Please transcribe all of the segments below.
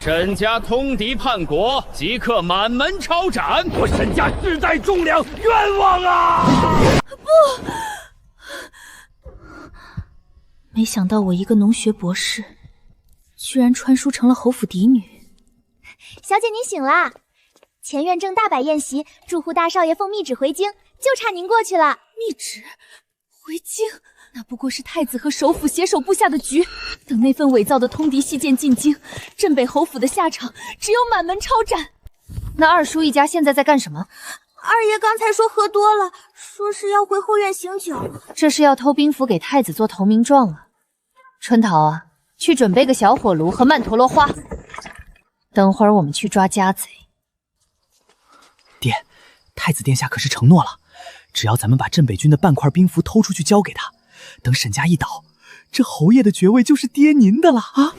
沈家通敌叛国，即刻满门抄斩！我沈家世代忠良，冤枉啊！不，没想到我一个农学博士，居然传书成了侯府嫡女。小姐，您醒啦！前院正大摆宴席，祝贺大少爷奉密旨回京，就差您过去了。密旨回京？那不过是太子和首府携手布下的局。等那份伪造的通敌信件进京，镇北侯府的下场只有满门抄斩。那二叔一家现在在干什么？二爷刚才说喝多了，说是要回后院醒酒。这是要偷兵符给太子做投名状啊！春桃啊，去准备个小火炉和曼陀罗花，等会儿我们去抓家贼。爹，太子殿下可是承诺了，只要咱们把镇北军的半块兵符偷出去交给他，等沈家一倒，这侯爷的爵位就是爹您的了啊！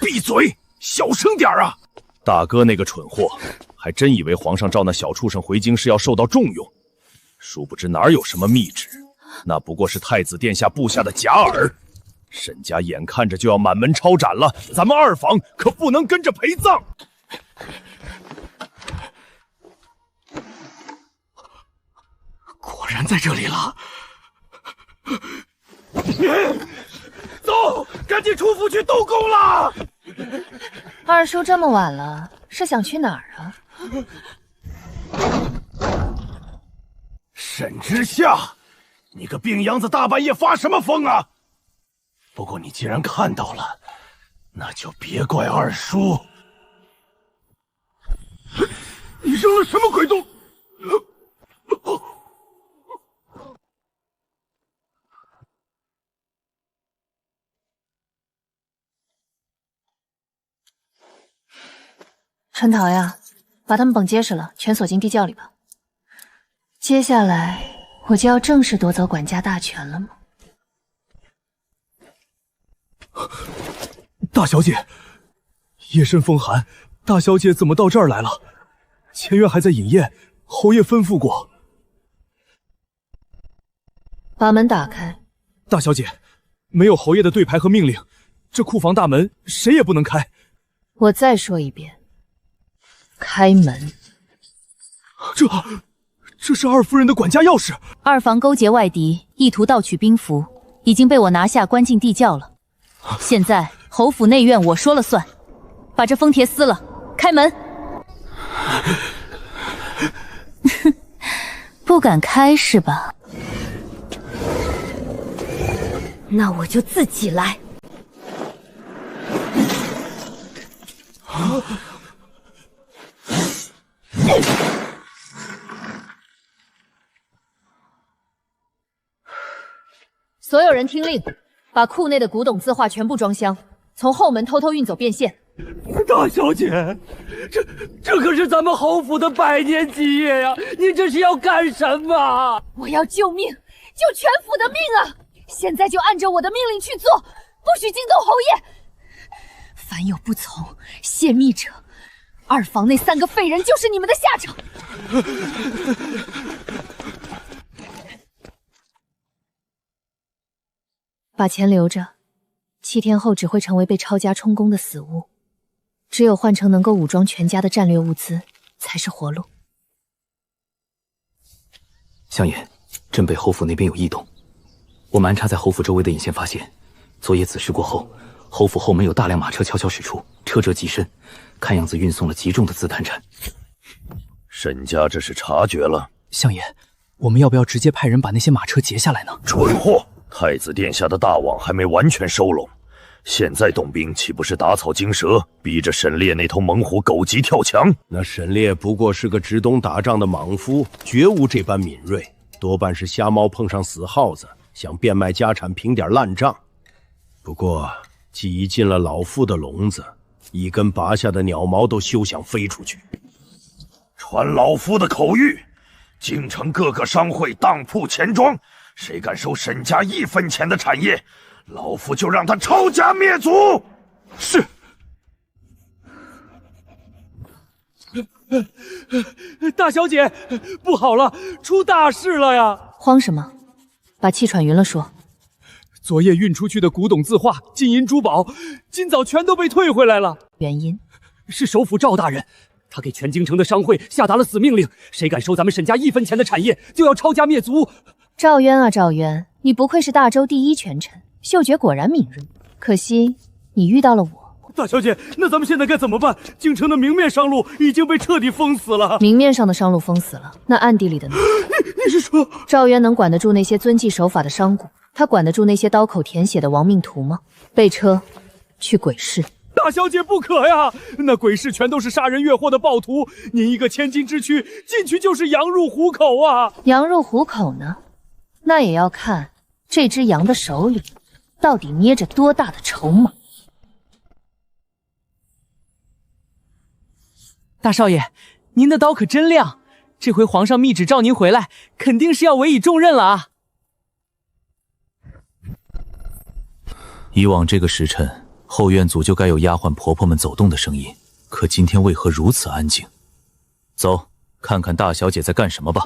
闭嘴，小声点啊！大哥那个蠢货，还真以为皇上召那小畜生回京是要受到重用，殊不知哪有什么密旨，那不过是太子殿下布下的假饵。沈家眼看着就要满门抄斩了，咱们二房可不能跟着陪葬。果然在这里了。走，赶紧出府去动工了。二叔这么晚了，是想去哪儿啊？沈之夏，你个病秧子，大半夜发什么疯啊？不过你既然看到了，那就别怪二叔。你扔了什么鬼东？春桃呀，把他们绑结实了，全锁进地窖里吧。接下来我就要正式夺走管家大权了吗？大小姐，夜深风寒，大小姐怎么到这儿来了？前院还在饮宴，侯爷吩咐过。把门打开。大小姐，没有侯爷的对牌和命令，这库房大门谁也不能开。我再说一遍，开门。这是二夫人的管家钥匙。二房勾结外敌，意图盗取兵符，已经被我拿下关进地窖了。现在侯府内院我说了算，把这封帖撕了，开门。不敢开是吧？那我就自己来。所有人听令，把库内的古董字画全部装箱，从后门偷偷运走变现。大小姐，这可是咱们侯府的百年基业呀！您这是要干什么？我要救命，救全府的命啊！现在就按照我的命令去做，不许惊动侯爷。凡有不从、泄密者，二房那3个废人就是你们的下场。把钱留着，7天后只会成为被抄家充公的死物。只有换成能够武装全家的战略物资，才是活路。相爷，镇北侯府那边有异动，我们安插在侯府周围的引线发现，昨夜子时过后，侯府后门有大量马车悄悄驶出，车辙极深，看样子运送了极重的紫檀产。沈家这是察觉了。相爷，我们要不要直接派人把那些马车截下来呢？蠢货！太子殿下的大网还没完全收拢，现在动兵岂不是打草惊蛇，逼着沈烈那头猛虎狗急跳墙？那沈烈不过是个只懂打仗的莽夫，绝无这般敏锐，多半是瞎猫碰上死耗子，想变卖家产平点烂账。不过既已进了老夫的笼子，一根拔下的鸟毛都休想飞出去。传老夫的口谕，京城各个商会当铺钱庄，谁敢收沈家1分钱的产业，老夫就让他抄家灭族。是。大小姐，不好了，出大事了呀！慌什么？把气喘匀了说。昨夜运出去的古董字画、金银珠宝，今早全都被退回来了。原因。是首府赵大人，他给全京城的商会下达了死命令，谁敢收咱们沈家1分钱的产业，就要抄家灭族。赵渊啊赵渊，你不愧是大周第一权臣，嗅觉果然敏锐。可惜你遇到了我。大小姐，那咱们现在该怎么办？京城的明面商路已经被彻底封死了。明面上的商路封死了，那暗地里的呢？你是说赵渊能管得住那些遵纪守法的商贾？他管得住那些刀口舔血的亡命徒吗？备车，去鬼市。大小姐不可呀！那鬼市全都是杀人越货的暴徒，您一个千金之躯，进去就是羊入虎口啊！羊入虎口呢？那也要看这只羊的手里到底捏着多大的筹码。大少爷，您的刀可真亮，这回皇上密旨召您回来，肯定是要委以重任了啊！以往这个时辰，后院组就该有丫鬟婆婆们走动的声音，可今天为何如此安静？走，看看大小姐在干什么吧。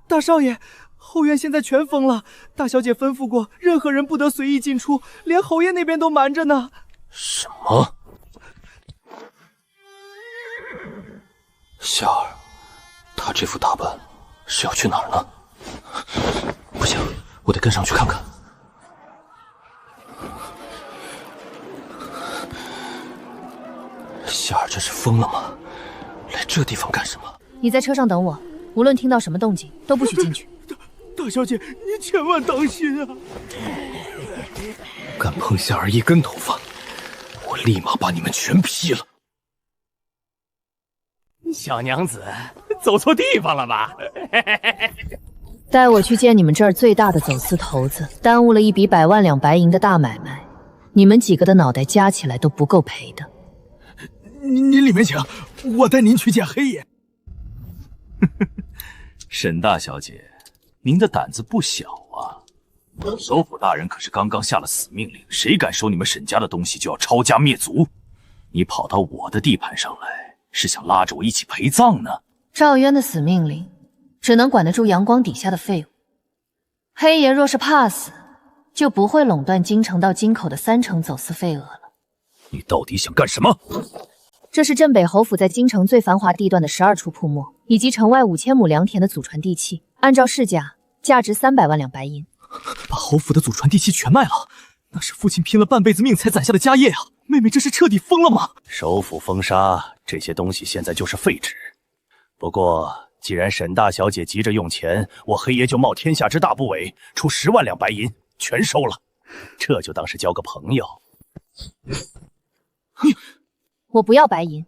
大少爷，后院现在全封了，大小姐吩咐过，任何人不得随意进出，连侯爷那边都瞒着呢。什么？夏儿，她这副打扮是要去哪儿呢？不行，我得跟上去看看。夏儿这是疯了吗？来这地方干什么？你在车上等我，无论听到什么动静都不许进去。大小姐，你千万当心啊！敢碰夏儿一根头发，我立马把你们全劈了。小娘子，走错地方了吧？带我去见你们这儿最大的走私头子，耽误了一笔100万两白银的大买卖，你们几个的脑袋加起来都不够赔的。您里面请，我带您去见黑爷。沈大小姐，您的胆子不小啊！首府大人可是刚刚下了死命令，谁敢收你们沈家的东西，就要抄家灭族。你跑到我的地盘上来，是想拉着我一起陪葬呢？赵渊的死命令只能管得住阳光底下的废物，黑爷若是怕死，就不会垄断京城到京口的30%走私废额了。你到底想干什么？这是镇北侯府在京城最繁华地段的12处铺没，以及城外5000亩良田的祖传地契，按照市价，价值300万两白银。把侯府的祖传地契全卖了，那是父亲拼了半辈子命才攒下的家业啊！妹妹这是彻底疯了吗？首府封杀，这些东西现在就是废纸。不过，既然沈大小姐急着用钱，我黑爷就冒天下之大不韪，出10万两白银，全收了。这就当是交个朋友。我不要白银，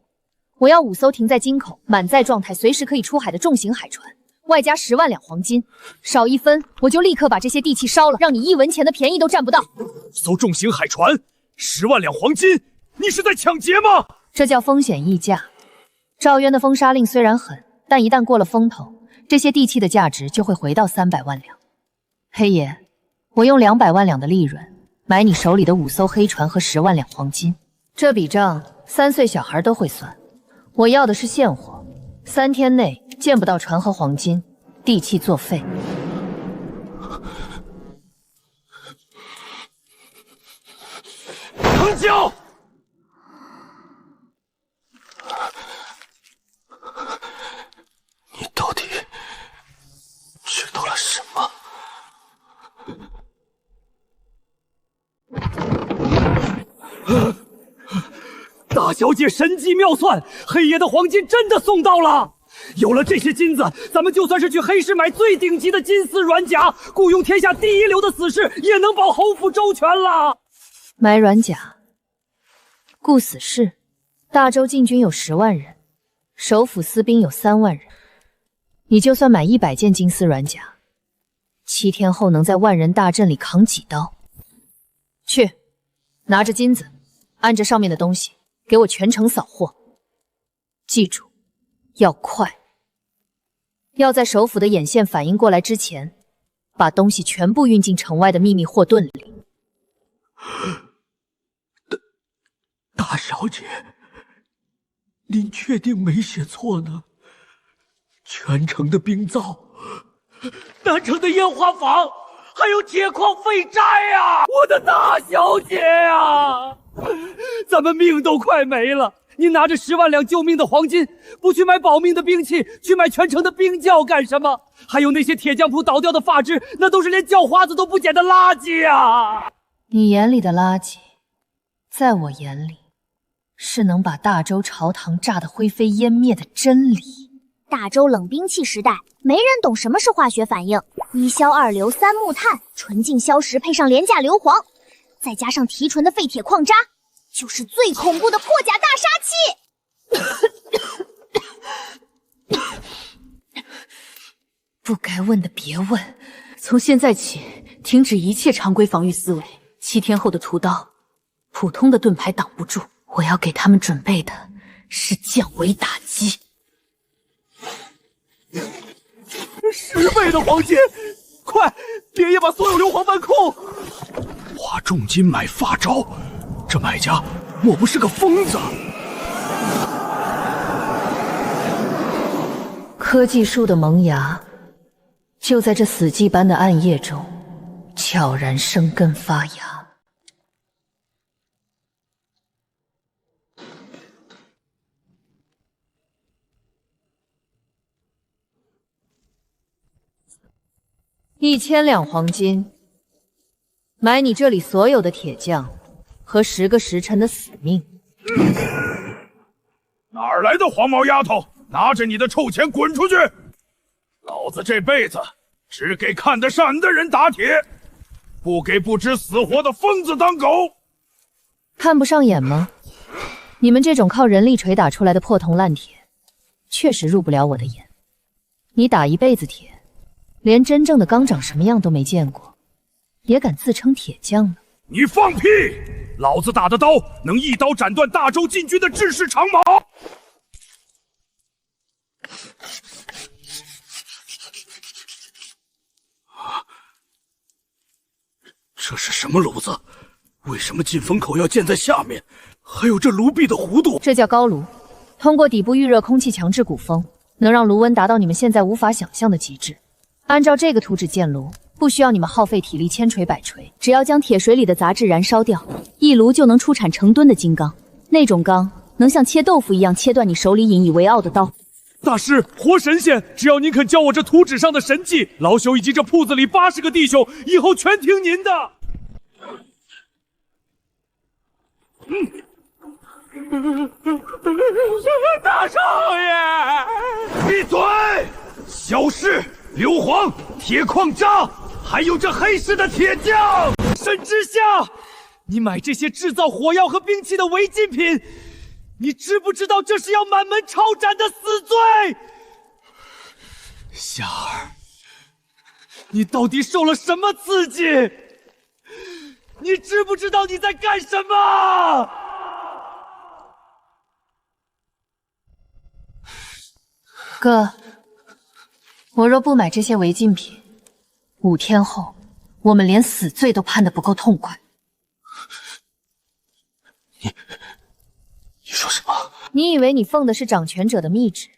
我要5艘停在京口、满载状态、随时可以出海的重型海船，外加10万两黄金。少1分，我就立刻把这些地契烧了，让你1文钱的便宜都占不到。艘重型海船，10万两黄金，你是在抢劫吗？这叫风险溢价。赵渊的封杀令虽然狠，但一旦过了风头，这些地契的价值就会回到300万两。黑爷，我用200万两的利润买你手里的5艘黑船和10万两黄金，这笔账3岁小孩都会算。我要的是现货，3天内见不到船和黄金，地契作废。成交！你到底知道了什么？大小姐神机妙算，黑爷的黄金真的送到了。有了这些金子，咱们就算是去黑市买最顶级的金丝软甲，雇佣天下第一流的死士，也能保侯府周全了。买软甲，雇死士。大周禁军有10万人，首府私兵有3万人，你就算买100件金丝软甲，7天后能在万人大阵里扛几刀？去，拿着金子，按着上面的东西，给我全城扫货。记住，要快，要在首府的眼线反应过来之前，把东西全部运进城外的秘密货盾里。大小姐，您确定没写错呢？全城的冰灶，南城的烟花坊，还有铁矿废寨呀！我的大小姐呀，咱们命都快没了，你拿着10万两救命的黄金，不去买保命的兵器，去买全城的冰窖干什么？还有那些铁匠铺倒掉的发质，那都是连叫花子都不捡的垃圾啊！你眼里的垃圾，在我眼里，是能把大周朝堂炸得灰飞烟灭的真理。大周冷兵器时代，没人懂什么是化学反应。1硝2硫3木炭，纯净硝石配上廉价硫磺，再加上提纯的废铁矿渣，就是最恐怖的破甲大杀器。不该问的别问。从现在起，停止一切常规防御思维。7天后的屠刀，普通的盾牌挡不住。我要给他们准备的是降维打击。10倍的黄金，快，连夜把所有硫磺搬空！花重金买发招，这买家莫不是个疯子？科技树的萌芽，就在这死寂般的暗夜中，悄然生根发芽。1000两黄金，买你这里所有的铁匠和10个时辰的死命。哪儿来的黄毛丫头？拿着你的臭钱滚出去！老子这辈子只给看得上的人打铁，不给不知死活的疯子当狗。看不上眼吗？你们这种靠人力锤打出来的破铜烂铁，确实入不了我的眼。你打一辈子铁，连真正的钢长什么样都没见过，也敢自称铁匠呢？你放屁！老子打的刀能一刀斩断大周禁军的志士长矛。这是什么炉子？为什么进风口要建在下面？还有这炉壁的弧度，这叫高炉，通过底部预热空气强制鼓风，能让炉温达到你们现在无法想象的极致。按照这个图纸建炉，不需要你们耗费体力千锤百锤，只要将铁水里的杂质燃烧掉，一炉就能出产成吨的金刚。那种钢能像切豆腐一样切断你手里引以为傲的刀。大师，活神仙，只要您肯教我这图纸上的神技，老朽以及这铺子里80个弟兄，以后全听您的。大少爷，闭嘴！小事，硫磺、铁矿渣，还有这黑市的铁匠。沈之下，你买这些制造火药和兵器的违禁品，你知不知道这是要满门抄斩的死罪？夏儿，你到底受了什么刺激？你知不知道你在干什么？哥，我若不买这些违禁品，5天后我们连死罪都判得不够痛快。你说什么？你以为你奉的是掌权者的密旨？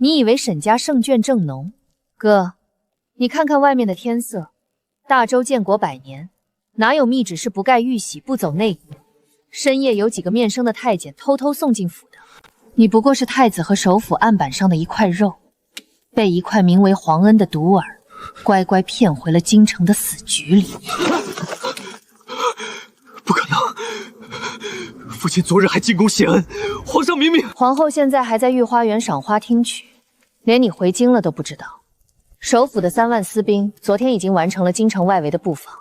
你以为沈家胜券正浓？哥，你看看外面的天色，大周建国100年，哪有密旨是不盖玉玺、不走内阁？深夜有几个面生的太监偷偷送进府的，你不过是太子和首府案板上的一块肉，被一块名为皇恩的独耳乖乖骗回了京城的死局里。不可能！父亲昨日还进宫谢恩，皇上明明……皇后现在还在御花园赏花听曲，连你回京了都不知道。首府的3万私兵昨天已经完成了京城外围的布防，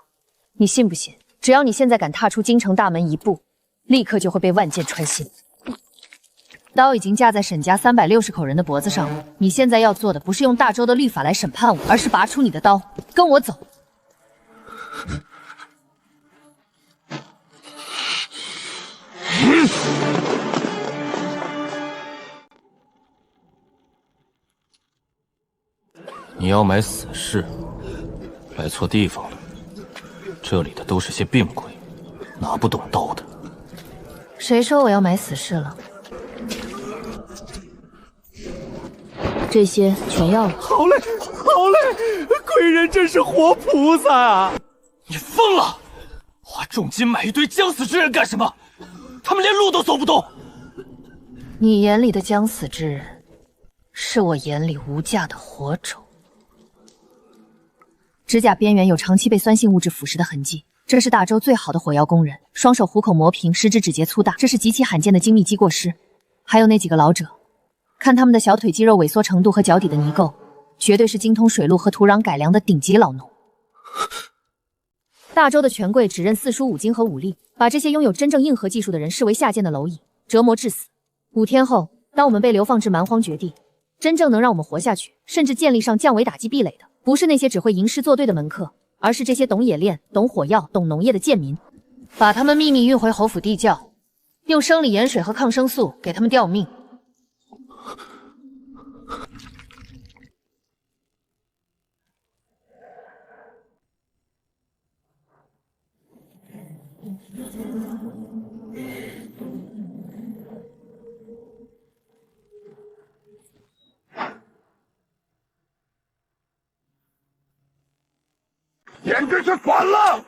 你信不信？只要你现在敢踏出京城大门一步，立刻就会被万箭穿心。刀已经架在沈家360口人的脖子上了，你现在要做的不是用大周的律法来审判我，而是拔出你的刀，跟我走。你要买死士，来错地方了。这里的都是些病鬼，拿不动刀的。谁说我要买死士了？这些全要了。好嘞，好嘞，贵人真是活菩萨啊！你疯了！花重金买一堆将死之人干什么？他们连路都走不动。你眼里的将死之人，是我眼里无价的火种。指甲边缘有长期被酸性物质腐蚀的痕迹，这是大周最好的火药工人，双手虎口磨平，十指指节粗大，这是极其罕见的精密击过师。还有那几个老者，看他们的小腿肌肉萎缩程度和脚底的泥垢，绝对是精通水路和土壤改良的顶级老农。大周的权贵只认四书五经和武力，把这些拥有真正硬核技术的人视为下贱的蝼蚁，折磨致死。5天后，当我们被流放至蛮荒绝地，真正能让我们活下去，甚至建立上降维打击壁垒的，不是那些只会吟诗作对的门客，而是这些懂冶炼、懂火药、懂农业的贱民。把他们秘密运回侯府地窖，用生理盐水和抗生素给他们吊命。简直是反了！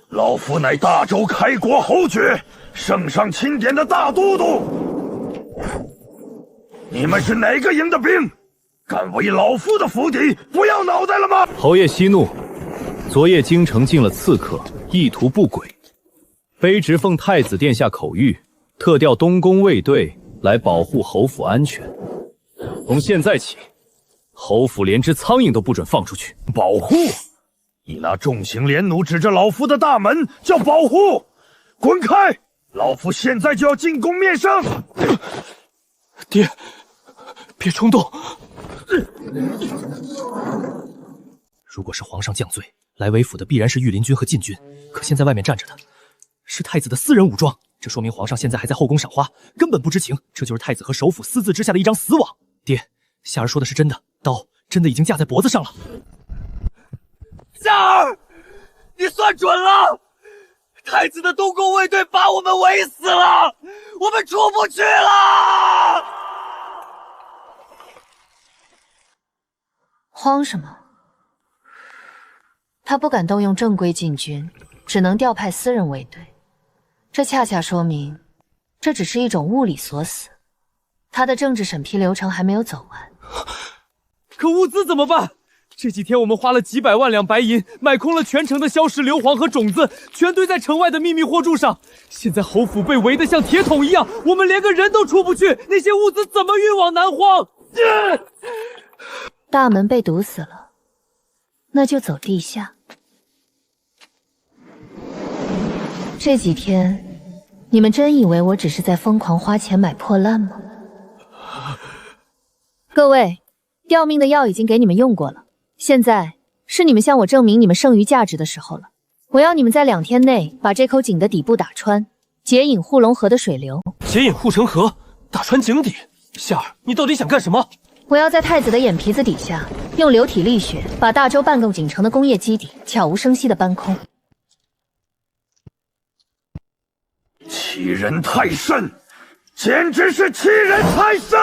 老夫乃大周开国侯爵，圣上钦点的大都督。你们是哪个营的兵？敢为老夫的府邸不要脑袋了吗？侯爷息怒，昨夜京城进了刺客，意图不轨，卑职奉太子殿下口谕，特调东宫卫队来保护侯府安全。从现在起，侯府连只苍蝇都不准放出去。保护？你拿重型连弩指着老夫的大门叫保护？滚开！老夫现在就要进宫面圣。爹，别冲动。如果是皇上降罪，来为府的必然是御林军和禁军，可现在外面站着的是太子的私人武装，这说明皇上现在还在后宫赏花，根本不知情。这就是太子和首辅私自之下的一张死网。爹，夏儿说的是真的，刀真的已经架在脖子上了。夏儿，你算准了！太子的东宫卫队把我们围死了，我们出不去了！慌什么？他不敢动用正规禁军，只能调派私人卫队，这恰恰说明，这只是一种物理锁死，他的政治审批流程还没有走完。可物资怎么办？这几天我们花了几百万两白银，买空了全城的硝石硫磺和种子，全堆在城外的秘密货柱上。现在侯府被围得像铁桶一样，我们连个人都出不去，那些物资怎么运往南荒？大门被堵死了，那就走地下。这几天，你们真以为我只是在疯狂花钱买破烂吗？各位，吊命的药已经给你们用过了。现在是你们向我证明你们剩余价值的时候了。我要你们在2天内把这口井的底部打穿，截引护龙河的水流。截引护城河，打穿井底。夏儿，你到底想干什么？我要在太子的眼皮子底下，用流体力学把大周半构井城的工业基底悄无声息地搬空。欺人太甚，简直是欺人太甚！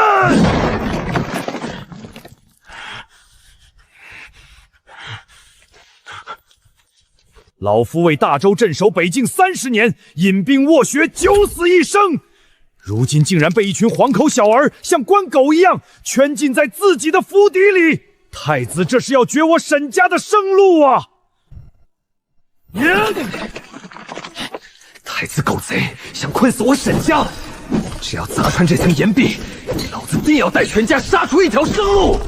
老夫为大周镇守北境30年，引兵卧雪，九死一生。如今竟然被一群黄口小儿像关狗一样圈禁在自己的府邸里，太子这是要绝我沈家的生路啊！太子狗贼想困死我沈家，只要砸穿这层岩壁，老子定要带全家杀出一条生路！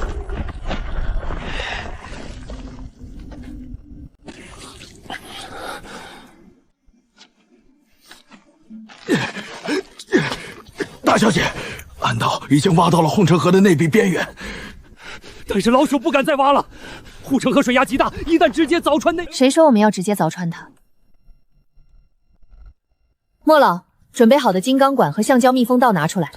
大小姐，暗道已经挖到了护城河的内壁边缘，但是老朽不敢再挖了。护城河水压极大，一旦直接凿穿内……谁说我们要直接凿穿它？莫老，准备好的金刚管和橡胶密封道拿出来。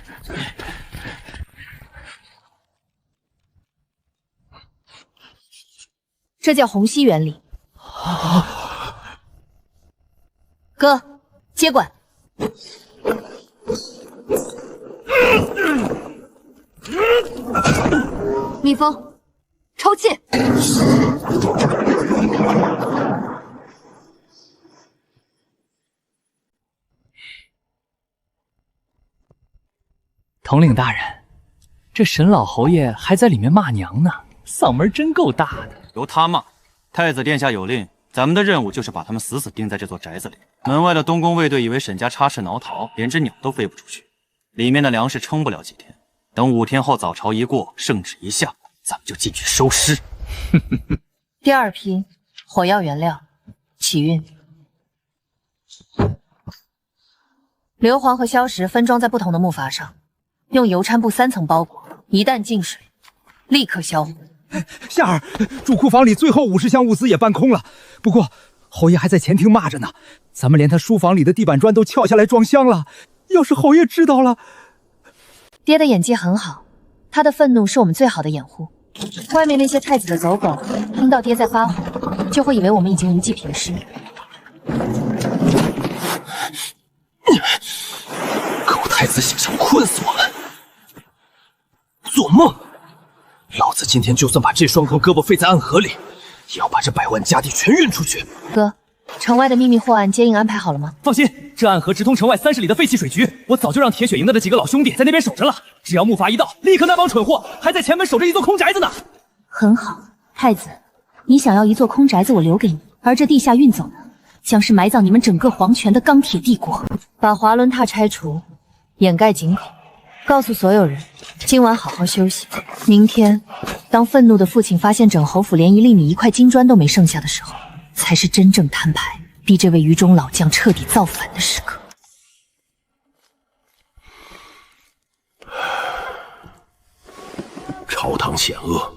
这叫虹吸原理。哥，接管。密封，抽气。统领大人，这沈老侯爷还在里面骂娘呢，嗓门真够大的。由他骂，太子殿下有令，咱们的任务就是把他们死死钉在这座宅子里。门外的东宫卫队以为沈家插翅挠桃，连只鸟都飞不出去，里面的粮食撑不了几天。等5天后早朝一过，圣旨一下，咱们就进去收尸。第2批火药原料，起运。硫磺和硝石分装在不同的木筏上，用油掺布3层包裹，一旦进水，立刻销毁。夏儿，主库房里最后50箱物资也搬空了，不过侯爷还在前厅骂着呢，咱们连他书房里的地板砖都撬下来装箱了。要是侯爷知道了……爹的演技很好，他的愤怒是我们最好的掩护。外面那些太子的走狗听到爹在发火，就会以为我们已经一计平失。狗太子想想困死我们！做梦！老子今天就算把这双头胳膊废在暗河里，也要把这100万家底全运出去！哥，城外的秘密货案接应安排好了吗？放心，这暗河直通城外30里的废弃水局，我早就让铁血营的几个老兄弟在那边守着了。只要木筏一到，立刻那帮蠢货还在前门守着一座空宅子呢。很好，太子，你想要一座空宅子，我留给你，而这地下运走的，将是埋葬你们整个皇权的钢铁帝国。把滑轮榻拆除，掩盖井口，告诉所有人，今晚好好休息。明天，当愤怒的父亲发现整侯府连1粒米1块金砖都没剩下的时候，才是真正摊牌，逼这位狱中老将彻底造反的时刻。朝堂险恶，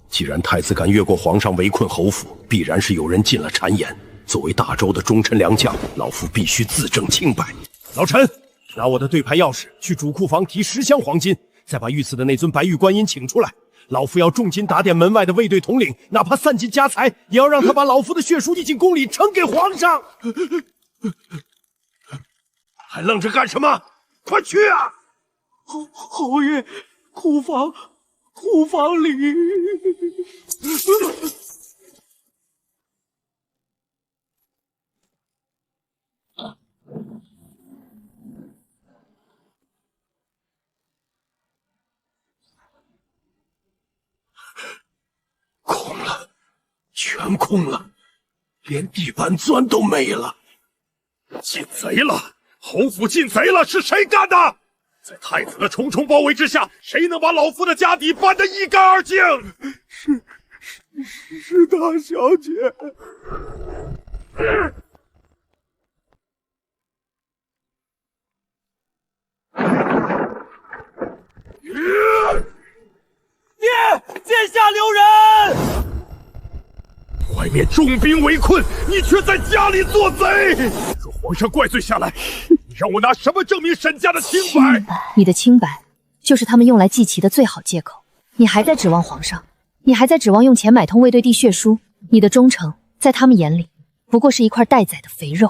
既然太子敢越过皇上围困侯府，必然是有人进了谗言。作为大周的忠臣良将，老夫必须自证清白。老臣，拿我的对牌钥匙去主库房提10箱黄金，再把遇刺的那尊白玉观音请出来。老夫要重金打点门外的卫队统领，哪怕散尽家财，也要让他把老夫的血书一进宫里呈给皇上。还愣着干什么？快去啊！侯爷，库房里。空了，全空了，连地板砖都没了。进贼了！侯府进贼了！是谁干的？在太子的重重包围之下，谁能把老夫的家底搬得一干二净？是大小姐。爹，剑下留人！外面重兵围困，你却在家里做贼！若皇上怪罪下来，你让我拿什么证明沈家的清白？你的清白，就是他们用来祭旗的最好借口。你还在指望皇上？你还在指望用钱买通卫队递血书？你的忠诚，在他们眼里，不过是一块待宰的肥肉。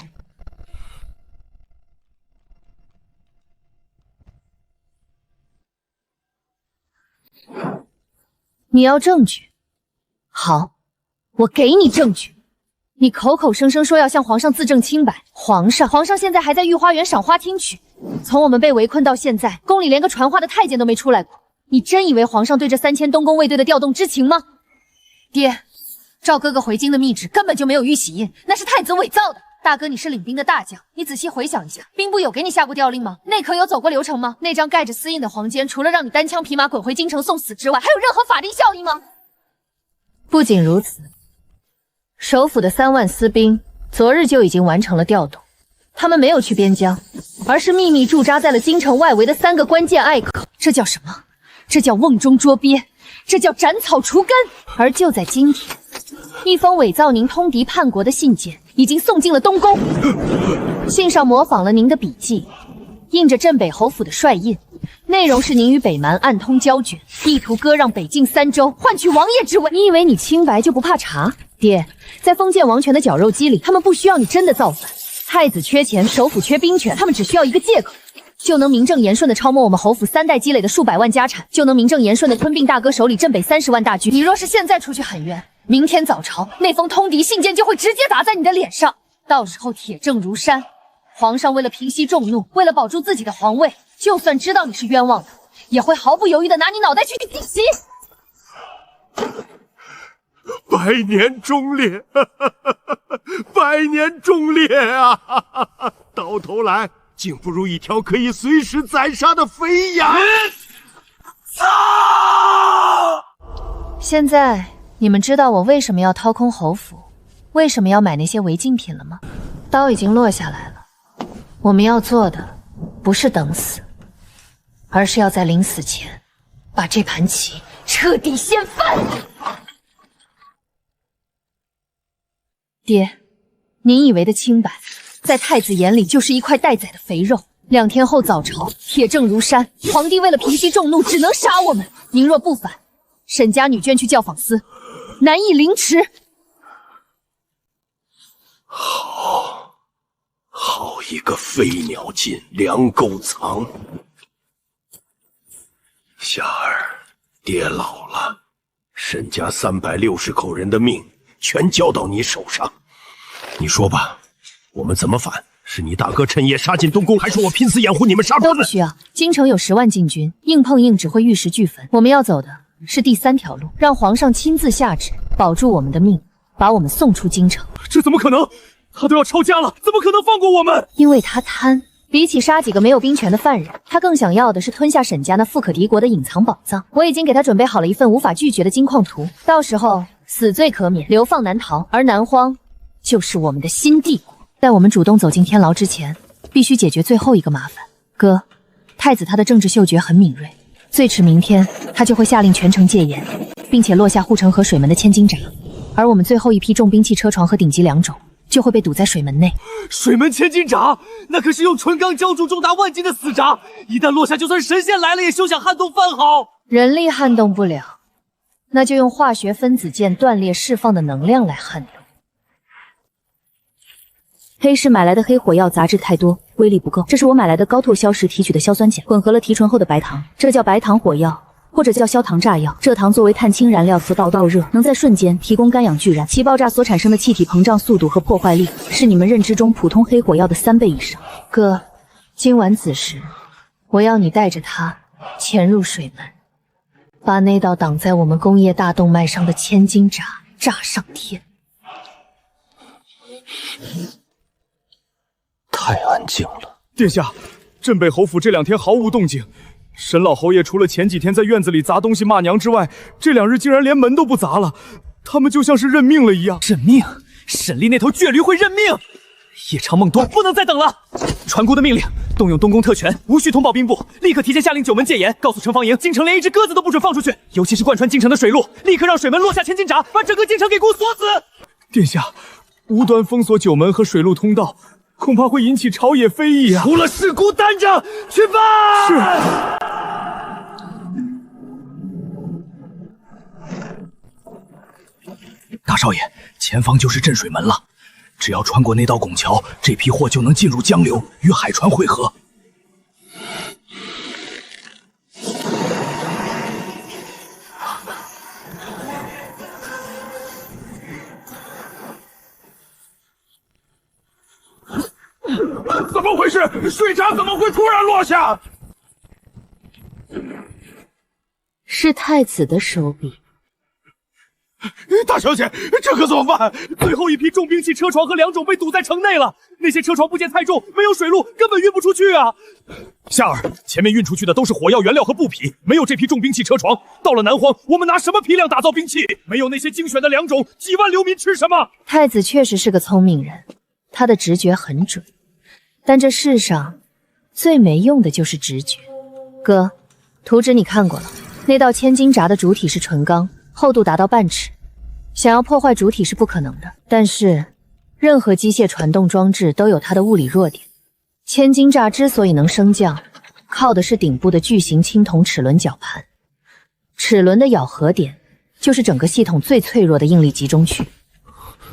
你要证据？好，我给你证据。你口口声声说要向皇上自证清白，皇上现在还在御花园赏花听曲。从我们被围困到现在，宫里连个传话的太监都没出来过。你真以为皇上对这3000东宫卫队的调动知情吗？爹，赵哥哥回京的密旨根本就没有玉玺印，那是太子伪造的。大哥，你是领兵的大将，你仔细回想一下，兵部有给你下过调令吗？内阁有走过流程吗？那张盖着私印的黄笺，除了让你单枪匹马滚回京城送死之外，还有任何法定效益吗？不仅如此，首府的3万私兵昨日就已经完成了调动，他们没有去边疆，而是秘密驻扎在了京城外围的3个关键隘口。这叫什么？这叫瓮中捉鳖，这叫斩草除根。而就在今天，一封伪造您通敌叛国的信件已经送进了东宫，信上模仿了您的笔记，印着镇北侯府的帅印，内容是您与北蛮暗通交卷，意图割让北境3州，换取王爷之位。你以为你清白就不怕查？爹，在封建王权的绞肉机里，他们不需要你真的造反。太子缺钱，首府缺兵权，他们只需要一个借口，就能名正言顺的抄没我们侯府3代积累的数百万家产，就能名正言顺的吞并大哥手里镇北30万大军。你若是现在出去喊冤，明天早朝那封通敌信件就会直接打在你的脸上，到时候铁证如山。皇上为了平息众怒，为了保住自己的皇位，就算知道你是冤枉的，也会毫不犹豫的拿你脑袋去顶袭。百年忠烈，百年忠烈啊！到头来竟不如一条可以随时宰杀的肥羊。现在你们知道我为什么要掏空侯府，为什么要买那些违禁品了吗？刀已经落下来了，我们要做的不是等死，而是要在临死前把这盘棋彻底掀翻。爹，您以为的清白，在太子眼里就是一块待宰的肥肉。2天后早朝，铁证如山，皇帝为了平息众怒，只能杀我们。您若不反，沈家女眷去教坊司，难以凌迟。好一个飞鸟尽，良弓藏。夏儿，爹老了，沈家360口人的命全交到你手上，你说吧，我们怎么反？是你大哥趁夜杀进东宫，还是我拼死掩护你们杀他们？都不需要，京城有10万禁军，硬碰硬只会玉石俱焚。我们要走的是第3条路，让皇上亲自下旨，保住我们的命，把我们送出京城。这怎么可能？他都要抄家了，怎么可能放过我们？因为他贪。比起杀几个没有兵权的犯人，他更想要的是吞下沈家那富可敌国的隐藏宝藏。我已经给他准备好了一份无法拒绝的金矿图，到时候死罪可免，流放南逃，而南荒就是我们的新帝国。在我们主动走进天牢之前，必须解决最后一个麻烦。哥，太子他的政治嗅觉很敏锐，最迟明天他就会下令全城戒严，并且落下护城河水门的千斤闸，而我们最后一批重兵器车床和顶级2种就会被堵在水门内。水门千斤闸，那可是用纯钢浇筑重达万斤的死闸，一旦落下，就算神仙来了也休想撼动番毫。人力撼动不了，那就用化学分子键断裂释放的能量来撼动。黑市买来的黑火药杂质太多，威力不够。这是我买来的高透硝石提取的硝酸钾，混合了提纯后的白糖，这叫白糖火药，或者叫硝糖炸药。这糖作为碳氢燃料自爆导热，能在瞬间提供干氧聚燃，其爆炸所产生的气体膨胀速度和破坏力是你们认知中普通黑火药的3倍以上。哥，今晚子时，我要你带着它潜入水门，把那道挡在我们工业大动脉上的千斤闸炸上天。太安静了。殿下，镇北侯府这2天毫无动静。沈老侯爷除了前几天在院子里砸东西骂娘之外，这2日竟然连门都不砸了。他们就像是认命了一样。认命？沈丽那头倔驴会认命？夜长梦多，不能再等了！传姑的命令，动用东宫特权，无需通报兵部，立刻提前下令9门戒严，告诉城防营，京城连一只鸽子都不准放出去，尤其是贯穿京城的水路，立刻让水门落下千斤闸，把整个京城给我锁死。殿下，无端封锁9门和水路通道，恐怕会引起朝野非议啊！除了事故担着，去吧！是。大少爷，前方就是镇水门了，只要穿过那道拱桥，这批货就能进入江流，与海船汇合。怎么回事？水闸怎么会突然落下？是太子的手笔。大小姐，这可怎么办？最后一批重兵器车床和2种被堵在城内了，那些车床部件太重，没有水路根本运不出去啊！夏儿，前面运出去的都是火药原料和布匹，没有这批重兵器车床。到了南荒，我们拿什么批量打造兵器？没有那些精选的2种，几万流民吃什么？太子确实是个聪明人，他的直觉很准，但这世上最没用的就是直觉。哥，图纸你看过了，那道千斤闸的主体是纯钢，厚度达到半尺，想要破坏主体是不可能的。但是，任何机械传动装置都有它的物理弱点。千斤闸之所以能升降，靠的是顶部的巨型青铜齿轮绞盘。齿轮的咬合点就是整个系统最脆弱的应力集中区。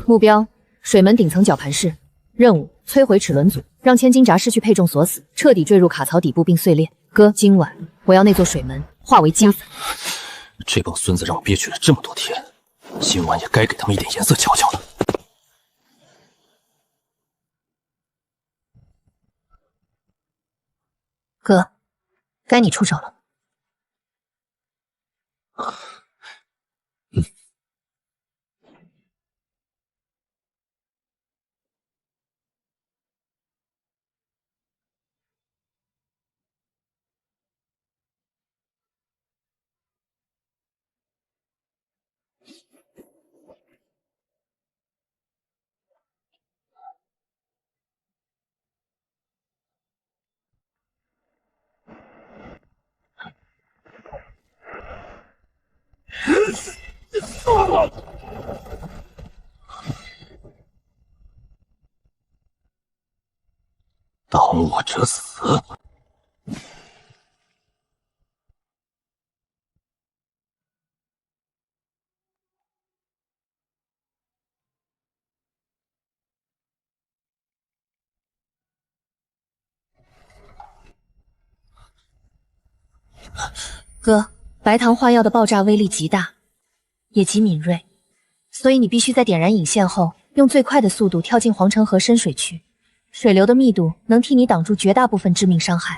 目标：水门顶层绞盘室。任务：摧毁齿轮组，让千斤闸失去配重锁死，彻底坠入卡槽底部并碎裂。哥，今晚我要那座水门化为金粉。这帮孙子让我憋屈了这么多天，今晚也该给他们一点颜色瞧瞧了。哥，该你出手了。当我者死！哥，白糖化药的爆炸威力极大，也极敏锐，所以你必须在点燃引线后，用最快的速度跳进黄城河深水区。水流的密度能替你挡住绝大部分致命伤害。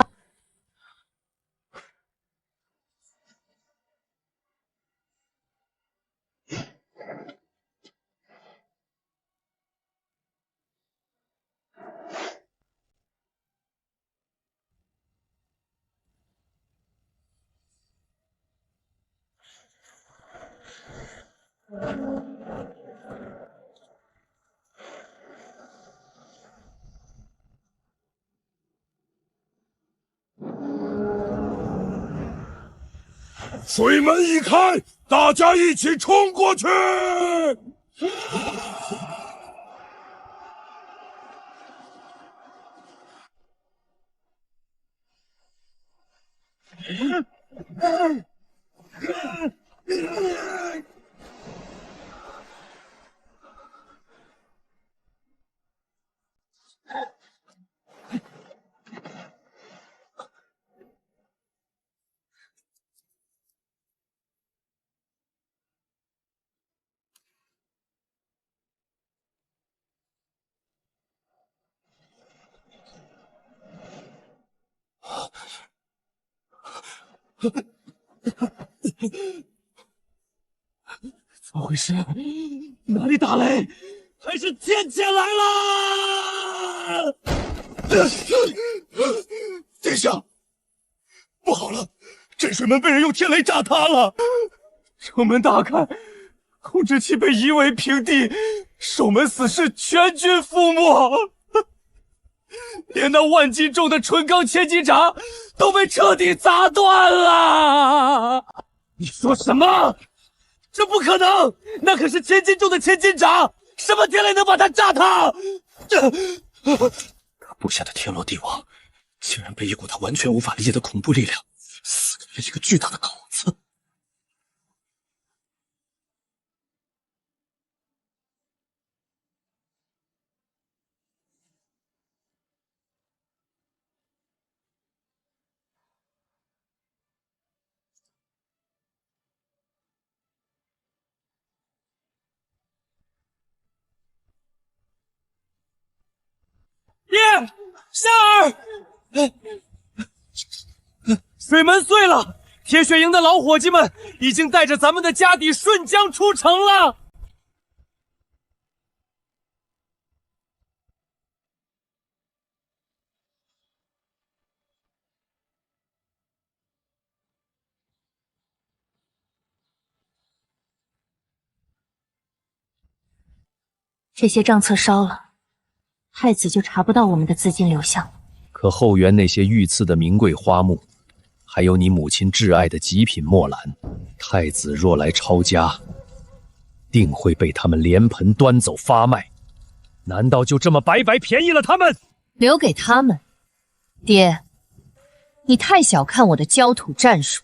水门一开，大家一起冲过去！怎么回事？哪里打雷？还是天剑来了！殿下，不好了，镇水门被人用天雷炸塌了，城门大开，控制器被夷为平地，守门死士全军覆没，连那万斤重的纯钢千斤闸都被彻底砸断了！你说什么？这不可能！那可是千斤重的千斤闸，什么天雷能把它炸塌？他布下的天罗地网，竟然被一股他完全无法理解的恐怖力量撕开了一个巨大的口子。叶夏儿，水门碎了，铁血营的老伙计们已经带着咱们的家底顺江出城了。这些账册烧了，太子就查不到我们的资金流向。可后园那些御赐的名贵花木，还有你母亲挚爱的极品墨兰，太子若来抄家，定会被他们连盆端走发卖。难道就这么白白便宜了他们？留给他们？爹，你太小看我的焦土战术。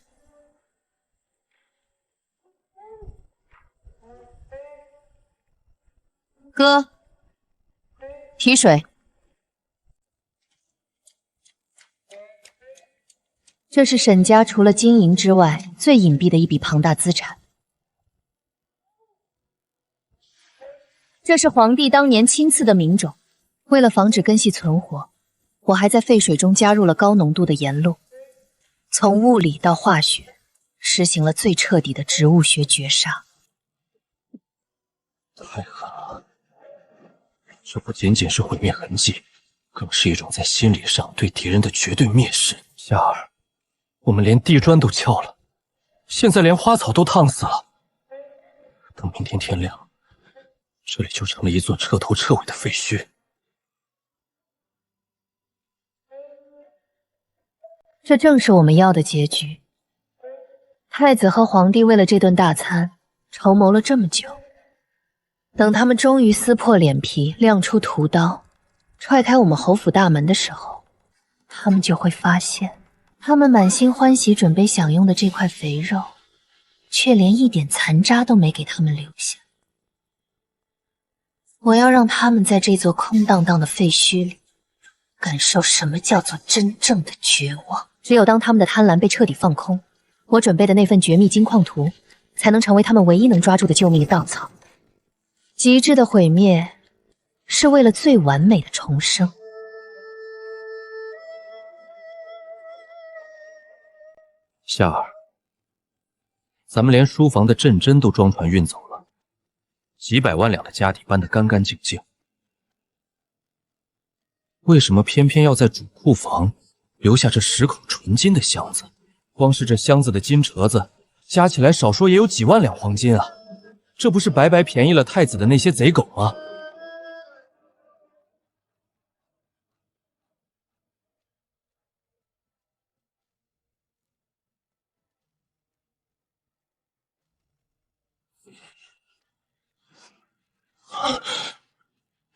哥，提水。这是沈家除了金银之外最隐蔽的一笔庞大资产。这是皇帝当年亲赐的名种，为了防止根系存活，我还在沸水中加入了高浓度的盐露，从物理到化学，实行了最彻底的植物学绝杀。太狠了！这不仅仅是毁灭痕迹，更是一种在心理上对敌人的绝对蔑视。夏儿，我们连地砖都撬了，现在连花草都烫死了。等明天天亮，这里就成了一座彻头彻尾的废墟。这正是我们要的结局。太子和皇帝为了这顿大餐筹谋了这么久，等他们终于撕破脸皮，亮出屠刀，踹开我们侯府大门的时候，他们就会发现，他们满心欢喜准备享用的这块肥肉，却连一点残渣都没给他们留下。我要让他们在这座空荡荡的废墟里，感受什么叫做真正的绝望。只有当他们的贪婪被彻底放空，我准备的那份绝密金矿图，才能成为他们唯一能抓住的救命稻草。极致的毁灭，是为了最完美的重生。夏儿，咱们连书房的镇珍都装船运走了，几百万两的家底搬得干干净净，为什么偏偏要在主库房留下这10口纯金的箱子？光是这箱子的金折子，加起来少说也有几万两黄金啊！这不是白白便宜了太子的那些贼狗吗？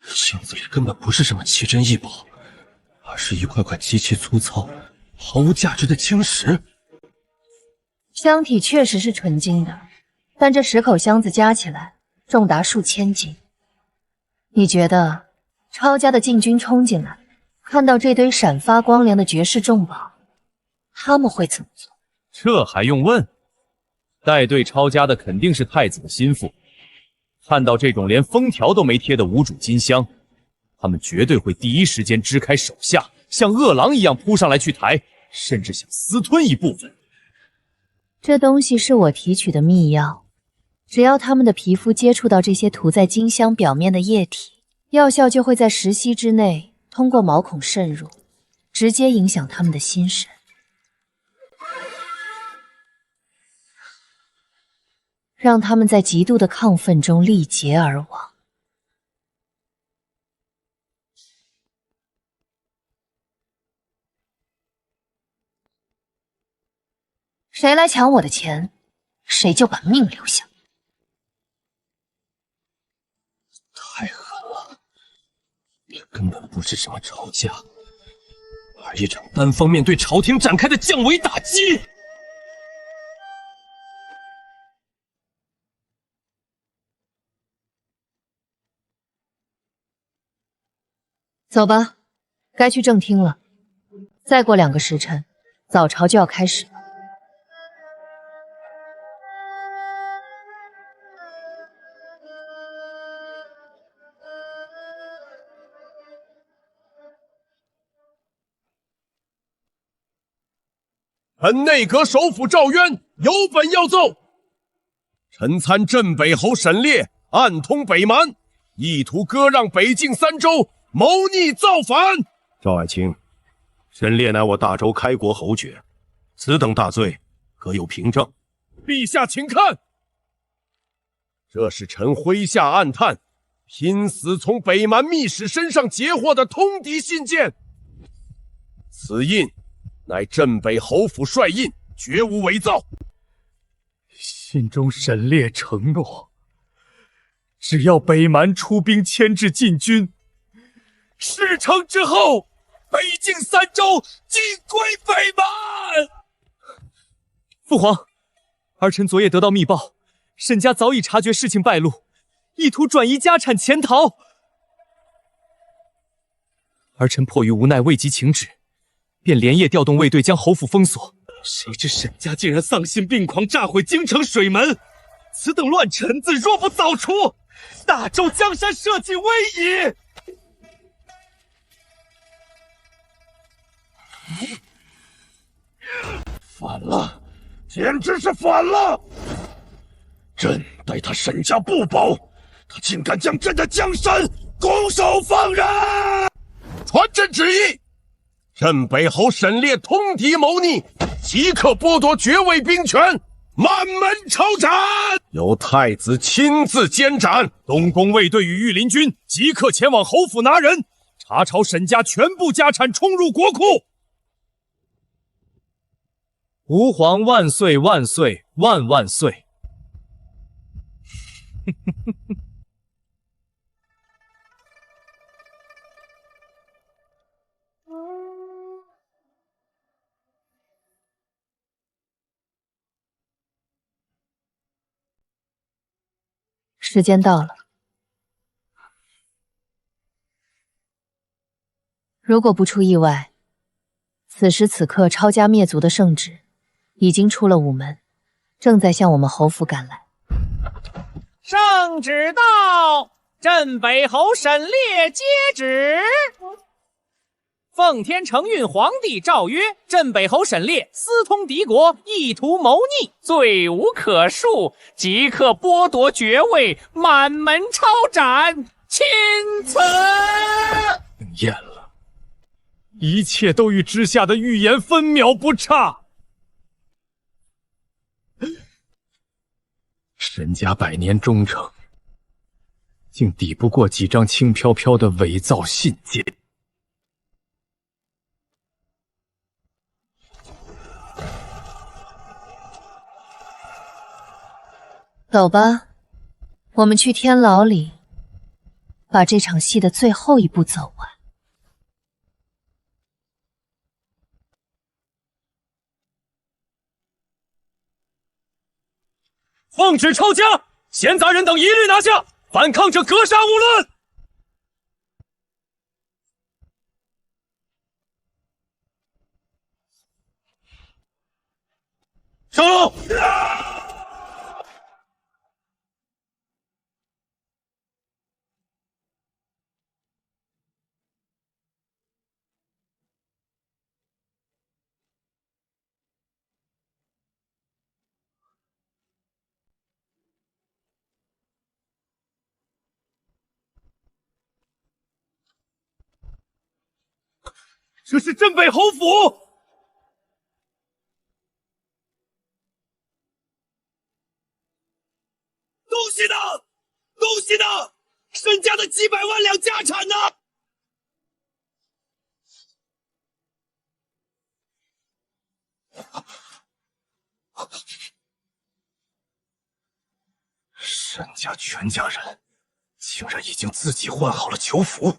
箱子里根本不是什么奇珍异宝，而是一块块极其粗糙、毫无价值的青石。箱体确实是纯金的，但这10口箱子加起来重达数千斤。你觉得抄家的禁军冲进来，看到这堆闪发光亮的绝世重宝，他们会怎么做？这还用问？带队抄家的肯定是太子的心腹，看到这种连封条都没贴的无主金箱，他们绝对会第一时间支开手下，像饿狼一样扑上来去抬，甚至想私吞一部分。这东西是我提取的秘药，只要他们的皮肤接触到这些涂在金箱表面的液体，药效就会在10息之内通过毛孔渗入，直接影响他们的心神。让他们在极度的亢奋中力竭而亡。谁来抢我的钱，谁就把命留下。太狠了，这根本不是什么吵架，而一场单方面对朝廷展开的降维打击。走吧，该去正厅了。再过2个时辰，早朝就要开始了。本内阁首辅赵渊有本要奏：臣参镇北侯沈烈暗通北蛮，意图割让北境3州，谋逆造反。赵爱卿，沈烈乃我大周开国侯爵，此等大罪，可有凭证？陛下请看，这是臣麾下暗探，拼死从北蛮密使身上截获的通敌信件。此印乃镇北侯府帅印，绝无伪造。信中沈烈承诺，只要北蛮出兵牵制禁军，事成之后，北境3州尽归北蛮。父皇，儿臣昨夜得到密报，沈家早已察觉事情败露，意图转移家产潜逃。儿臣迫于无奈，未及请旨，便连夜调动卫队将侯府封锁。谁知沈家竟然丧心病狂，炸毁京城水门！此等乱臣子，若不早除，大周江山社稷危矣！反了！简直是反了！朕待他沈家不薄，他竟敢将朕的江山拱手放人！传朕旨意，镇北侯沈烈通敌谋逆，即刻剥夺爵位兵权，满门抄斩，由太子亲自监斩。东宫卫队与御林军即刻前往侯府拿人，查抄沈家全部家产，冲入国库。吾皇万岁万岁万万岁！时间到了，如果不出意外，此时此刻抄家灭族的圣旨已经出了午门，正在向我们侯府赶来。圣旨到，镇北侯沈烈接旨。奉天承运皇帝诏曰：镇北侯沈烈私通敌国，意图谋逆，罪无可恕，即刻剥夺爵位，满门抄斩。钦此。验了，一切都与之下的预言分秒不差。沈家百年忠诚，竟抵不过几张轻飘飘的伪造信件。走吧，我们去天牢里，把这场戏的最后一步走完。奉旨抄家，闲杂人等一律拿下，反抗者格杀勿论。上路！这是镇北侯府！东西呢？东西呢？沈家的几百万两家产呢？沈家全家人竟然已经自己换好了囚服。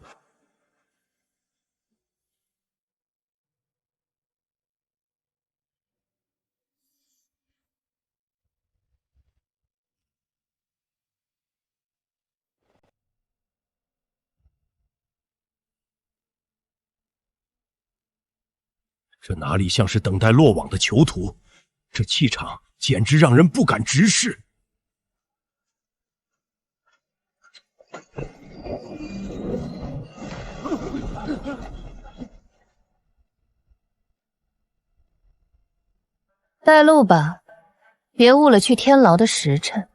这哪里像是等待落网的囚徒？这气场简直让人不敢直视。带路吧，别误了去天牢的时辰。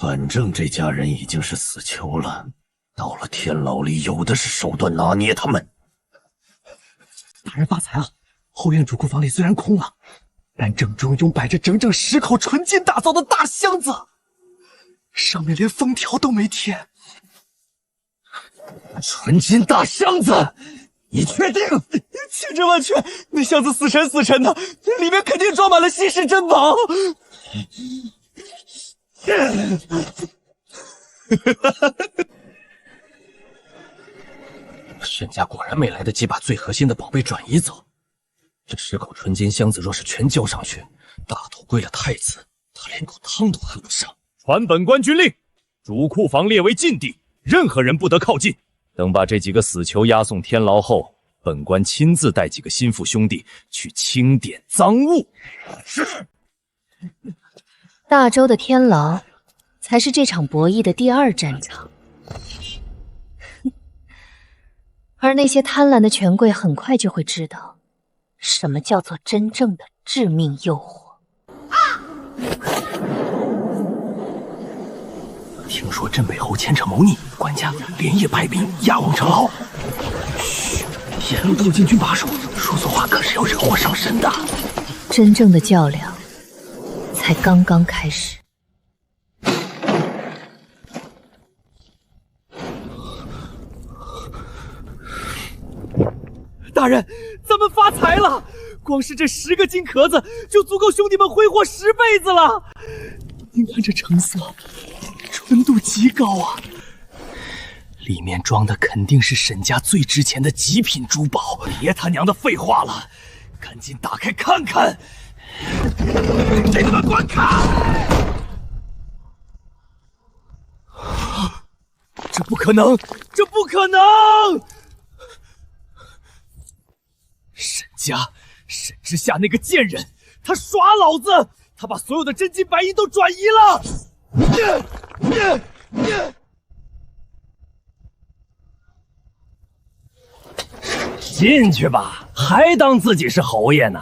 反正这家人已经是死囚了，到了天牢里，有的是手段拿捏他们。大人发财了！后院主库房里虽然空了，但正中拥摆着整整10口纯金打造的大箱子，上面连封条都没贴。纯金大箱子，你确定？千真万确，那箱子死沉的，里面肯定装满了稀世珍宝。沈家果然没来得及把最核心的宝贝转移走。这10口纯金箱子若是全交上去，大头归了太子，他连口汤都喝不上。传本官军令，主库房列为禁地，任何人不得靠近。等把这几个死囚押送天牢后，本官亲自带几个心腹兄弟去清点赃物。是。大周的天牢才是这场博弈的第2战场。而那些贪婪的权贵很快就会知道，什么叫做真正的致命诱惑。听说镇北侯牵扯谋逆，管家连夜派兵押往城牢。嘘，沿路都有禁军把守，说错话可是要惹祸上身的。真正的较量才刚刚开始。大人，咱们发财了！光是这10个金壳子，就足够兄弟们挥霍10辈子了。您看这成色，纯度极高啊！里面装的肯定是沈家最值钱的极品珠宝。别他娘的废话了，赶紧打开看看！给你们观看！这不可能！这不可能！沈之夏那个贱人，他耍老子！他把所有的真金白银都转移了！进去吧，还当自己是侯爷呢？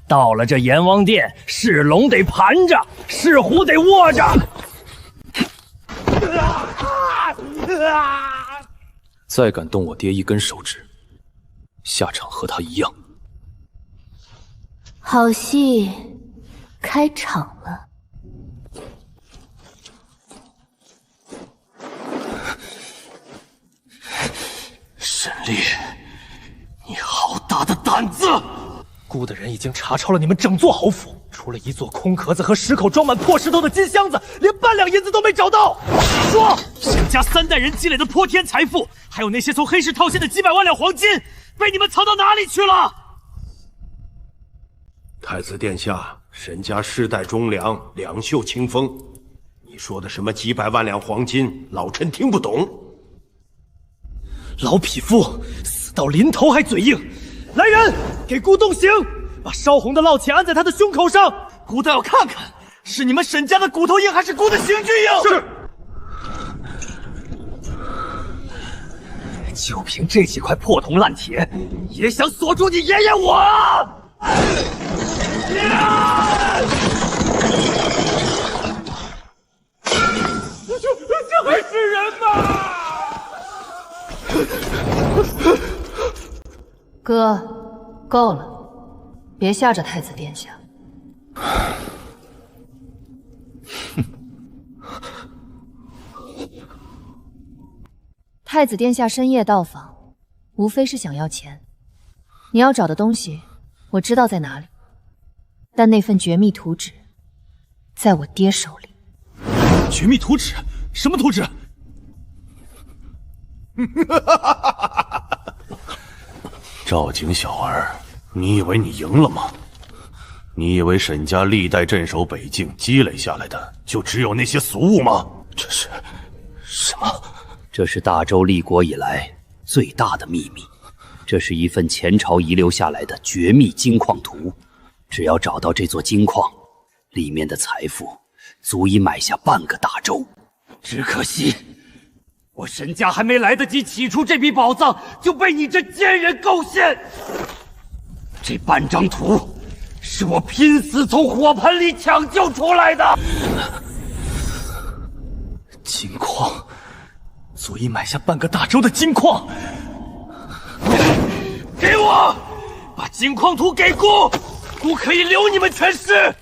到了这阎王殿，是龙得盘着，是虎得卧着。再敢动我爹一根手指，下场和他一样。好戏开场了。沈烈，你好大的胆子！孤的人已经查抄了你们整座侯府，除了一座空壳子和10口装满破石头的金箱子，连半两银子都没找到。说，沈家3代人积累的泼天财富，还有那些从黑市套现的几百万两黄金，被你们藏到哪里去了？太子殿下，沈家世代忠良，两袖清风。你说的什么几百万两黄金，老臣听不懂。老匹夫，死到临头还嘴硬！来人，给孤动刑，把烧红的烙铁按在他的胸口上。孤倒要看看，是你们沈家的骨头硬，还是孤的刑具硬？是。就凭这几块破铜烂铁，也想锁住你爷爷我啊！这还是人吗？哥，够了，别吓着太子殿下。太子殿下深夜到访，无非是想要钱。你要找的东西，我知道在哪里，但那份绝密图纸，在我爹手里。绝密图纸？什么图纸？赵景小儿，你以为你赢了吗？你以为沈家历代镇守北境积累下来的就只有那些俗物吗？这是什么？这是大周立国以来最大的秘密。这是一份前朝遗留下来的绝密金矿图，只要找到这座金矿，里面的财富足以买下半个大周。只可惜，我沈家还没来得及取出这笔宝藏，就被你这贱人构陷。这半张图，是我拼死从火盆里抢救出来的。金矿，足以买下半个大周的金矿。给我，把金矿图给孤，孤可以留你们全尸。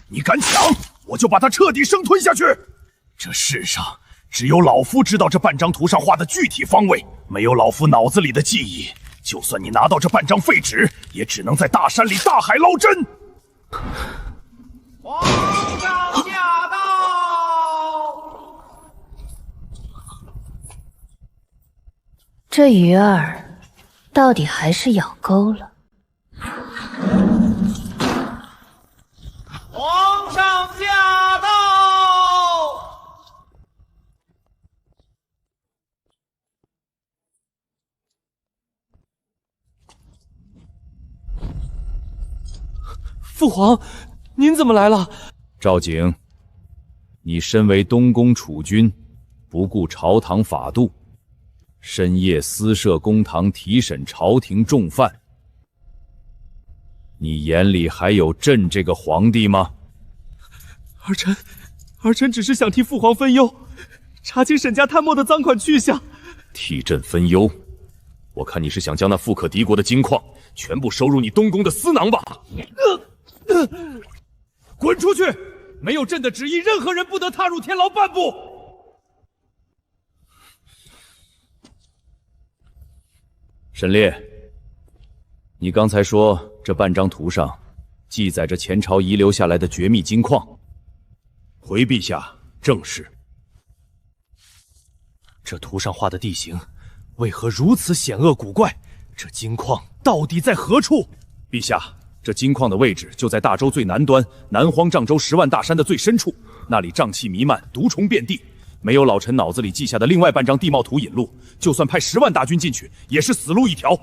你敢抢，我就把它彻底生吞下去。这世上只有老夫知道这半张图上画的具体方位，没有老夫脑子里的记忆，就算你拿到这半张废纸，也只能在大山里大海捞针。皇上驾到！这鱼儿到底还是咬钩了。皇上驾到！父皇，您怎么来了？赵景，你身为东宫储君，不顾朝堂法度，深夜私设公堂提审朝廷重犯，你眼里还有朕这个皇帝吗？儿臣只是想替父皇分忧，查清沈家贪墨的赃款去向。替朕分忧？我看你是想将那富可敌国的金矿全部收入你东宫的私囊吧？滚出去！没有朕的旨意，任何人不得踏入天牢半步。沈烈，你刚才说这半张图上记载着前朝遗留下来的绝密金矿，回陛下，正是。这图上画的地形为何如此险恶古怪？这金矿到底在何处？陛下，这金矿的位置就在大洲最南端南荒瘴州10万大山的最深处，那里瘴气弥漫，毒虫遍地。没有老臣脑子里记下的另外半张地貌图引路，就算派10万大军进去，也是死路一条。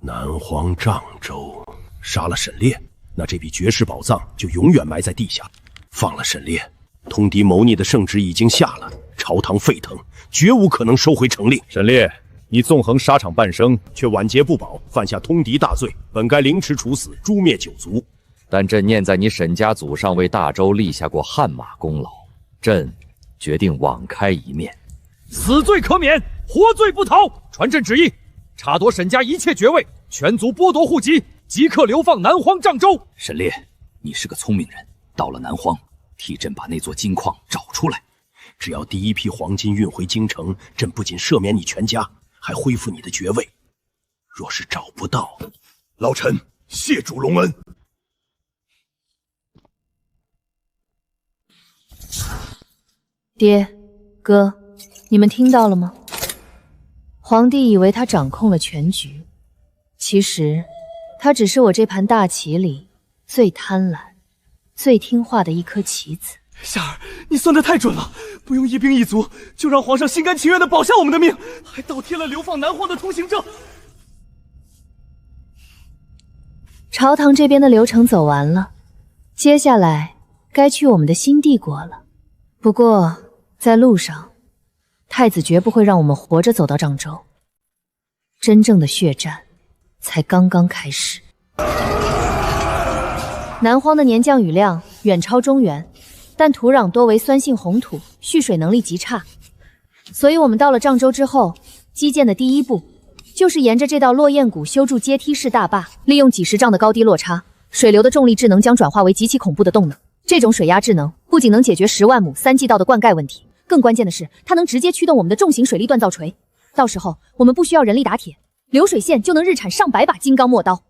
南荒瘴州杀了沈烈，那这笔绝世宝藏就永远埋在地下。放了沈烈，通敌谋逆的圣旨已经下了，朝堂沸腾，绝无可能收回成令。沈烈，你纵横沙场半生，却晚节不保，犯下通敌大罪，本该凌迟处死，诛灭九族。但朕念在你沈家祖上为大周立下过汗马功劳，朕决定网开一面。死罪可免，活罪不逃。传朕旨意，查夺沈家一切爵位，全族剥夺户籍，即刻流放南荒瘴州。沈烈，你是个聪明人，到了南荒，替朕把那座金矿找出来。只要第一批黄金运回京城，朕不仅赦免你全家，还恢复你的爵位。若是找不到，老臣谢主隆恩。爹，哥，你们听到了吗？皇帝以为他掌控了全局，其实他只是我这盘大棋里最贪婪、最听话的一颗棋子。夏儿，你算得太准了，不用一兵一卒就让皇上心甘情愿地保下我们的命，还倒贴了流放南荒的通行证。朝堂这边的流程走完了，接下来该去我们的新帝国了。不过在路上，太子绝不会让我们活着走到瘴州，真正的血战才刚刚开始。南荒的年降雨量远超中原，但土壤多为酸性红土，蓄水能力极差，所以我们到了瘴州之后，基建的第一步就是沿着这道落雁谷修筑阶梯式大坝，利用几十丈的高低落差，水流的重力智能将转化为极其恐怖的动能。这种水压智能不仅能解决10万亩3季稻的灌溉问题，更关键的是，它能直接驱动我们的重型水利锻造锤。到时候我们不需要人力打铁，流水线就能日产上百把金刚陌刀。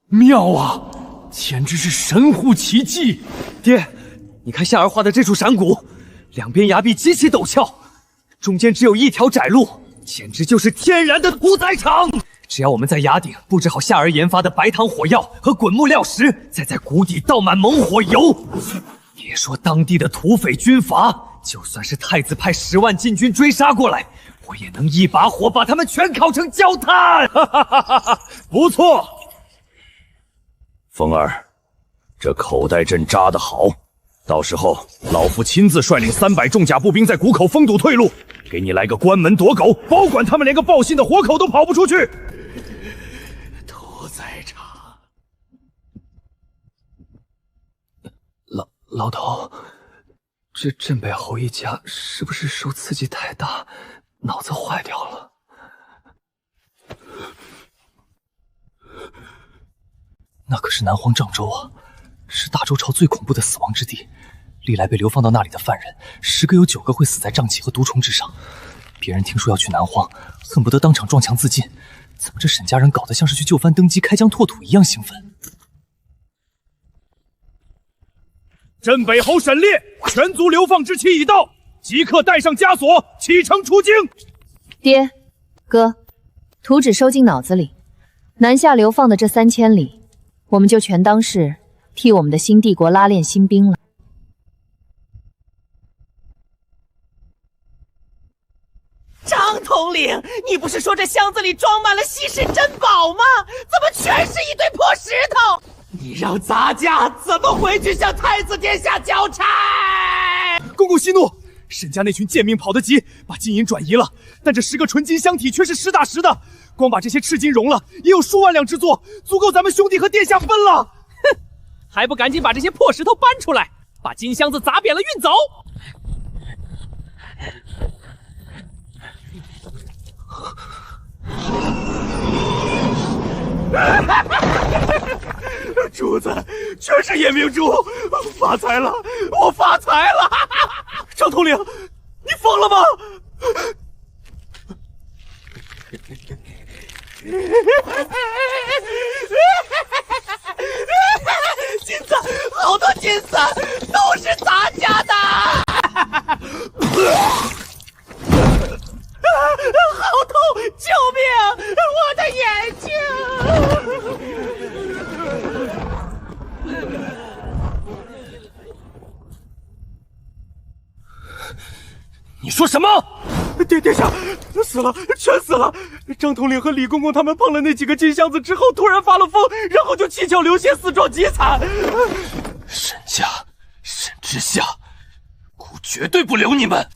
妙啊，简直是神乎其技！爹，你看夏儿画的这处山谷，两边崖壁极其陡峭，中间只有一条窄路，简直就是天然的屠宰场。只要我们在崖顶布置好夏儿研发的白糖火药和滚木料石，再在谷底倒满猛火油，别说当地的土匪军阀，就算是太子派10万禁军追杀过来，我也能一把火把他们全烤成焦炭。不错，风儿，这口袋阵扎得好，到时候老夫亲自率领300重甲步兵在谷口封堵退路，给你来个关门夺狗，保管他们连个报信的活口都跑不出去。屠宰场，老头，这镇北侯一家是不是受刺激太大，脑子坏掉了？那可是南荒瘴州啊，是大周朝最恐怖的死亡之地。历来被流放到那里的犯人，10个有9个会死在瘴气和毒虫之上。别人听说要去南荒，恨不得当场撞墙自尽。怎么这沈家人搞得像是去就藩登基、开疆拓土一样兴奋？镇北侯沈烈，全族流放之期已到，即刻带上枷锁，启程出京。爹，哥，图纸收进脑子里。南下流放的这3000里，我们就全当是替我们的新帝国拉练新兵了。张统领，你不是说这箱子里装满了稀世珍宝吗？怎么全是一堆破石头？你让咱家怎么回去向太子殿下交差？公公息怒，沈家那群贱命跑得急，把金银转移了，但这10个纯金箱体却是实打实的，光把这些赤金熔了，也有数万两之多，足够咱们兄弟和殿下分了。哼，还不赶紧把这些破石头搬出来，把金箱子砸扁了运走！珠子全是夜明珠，发财了，我发财了！张统领，你疯了吗？金子，好多金子，都是咱家的！好痛！救命！我的眼睛！你说什么？殿下死了，全死了！张统领和李公公他们碰了那几个金箱子之后，突然发了疯，然后就七窍流血，死状极惨。沈家、沈之夏，姑绝对不留你们！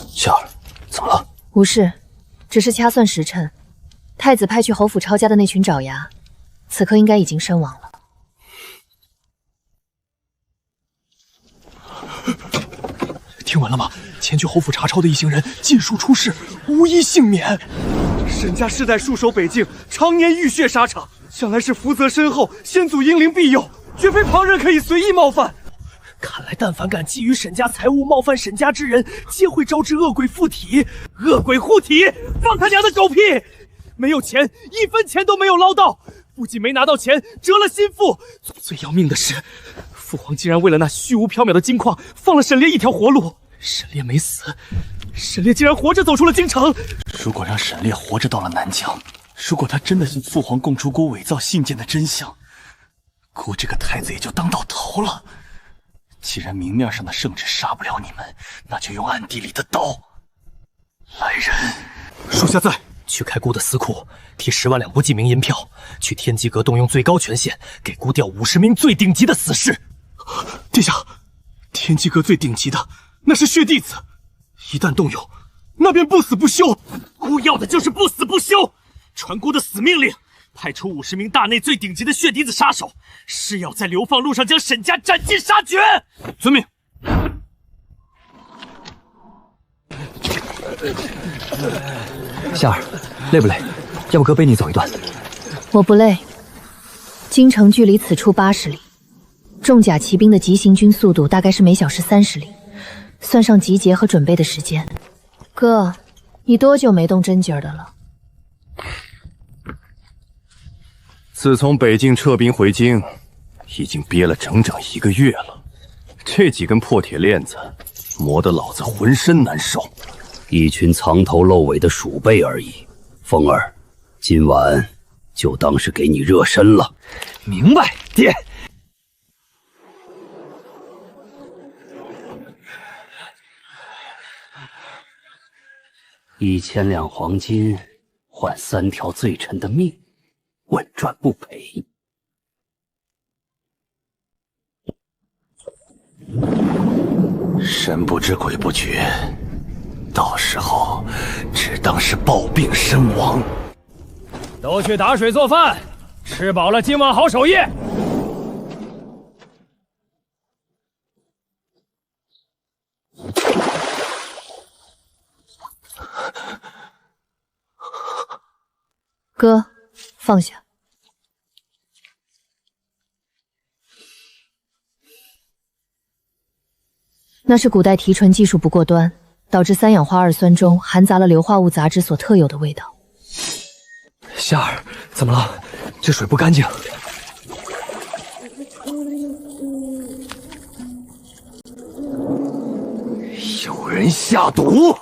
夏儿，怎么了？无事，只是掐算时辰。太子派去侯府抄家的那群爪牙，此刻应该已经身亡了。听闻了吗？前去侯府查抄的一行人尽数出事，无一幸免。沈家世代戍守北境，常年浴血沙场，想来是福泽深厚，先祖英灵庇佑，绝非旁人可以随意冒犯。看来，但凡敢觊觎沈家财物、冒犯沈家之人，皆会招致恶鬼附体。恶鬼护体，放他娘的狗屁！没有钱，1分钱都没有捞到，不仅没拿到钱，折了心腹。最要命的是，父皇竟然为了那虚无缥缈的金矿，放了沈烈一条活路。沈烈没死，沈烈竟然活着走出了京城。如果让沈烈活着到了南疆，如果他真的是父皇供出姑伪造信件的真相，姑这个太子也就当到头了。既然明面上的圣旨杀不了你们，那就用暗地里的刀。来人，属下在。去开姑的司库，提10万两不记名银票，去天机阁动用最高权限，给姑调50名最顶级的死士。殿下，天机阁最顶级的那是血弟子，一旦动用，那便不死不休。姑要的就是不死不休。传姑的死命令，派出50名大内最顶级的血滴子杀手，誓要在流放路上将沈家斩尽杀绝。遵命。夏儿，累不累？要不哥背你走一段？我不累。京城距离此处80里，重甲骑兵的急行军速度大概是每小时30里，算上集结和准备的时间。哥，你多久没动真劲儿的了？自从北境撤兵回京，已经憋了整整1个月了。这几根破铁链子，磨得老子浑身难受。一群藏头露尾的鼠辈而已。风儿，今晚就当是给你热身了。明白，爹。1000两黄金换3条罪臣的命，稳赚不赔。神不知鬼不觉，到时候只当是暴病身亡。都去打水做饭，吃饱了今晚好守夜。哥，放下。那是古代提纯技术不过端，导致3氧化2酸中含杂了硫化物杂质所特有的味道。夏儿，怎么了？这水不干净。有人下毒，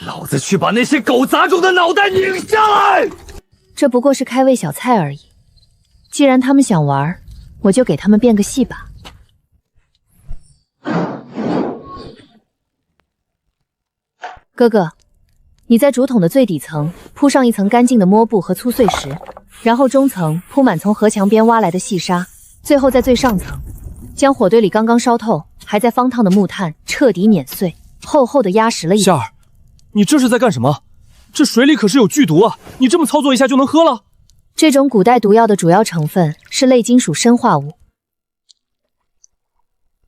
老子去把那些狗杂种的脑袋拧下来！这不过是开胃小菜而已。既然他们想玩，我就给他们变个戏吧。哥哥，你在竹筒的最底层铺上一层干净的抹布和粗碎石，然后中层铺满从河墙边挖来的细沙，最后在最上层将火堆里刚刚烧透还在方烫的木炭彻底碾碎，厚厚的压实了一夏儿，你这是在干什么？这水里可是有剧毒啊！你这么操作一下就能喝了？这种古代毒药的主要成分是类金属砷化物。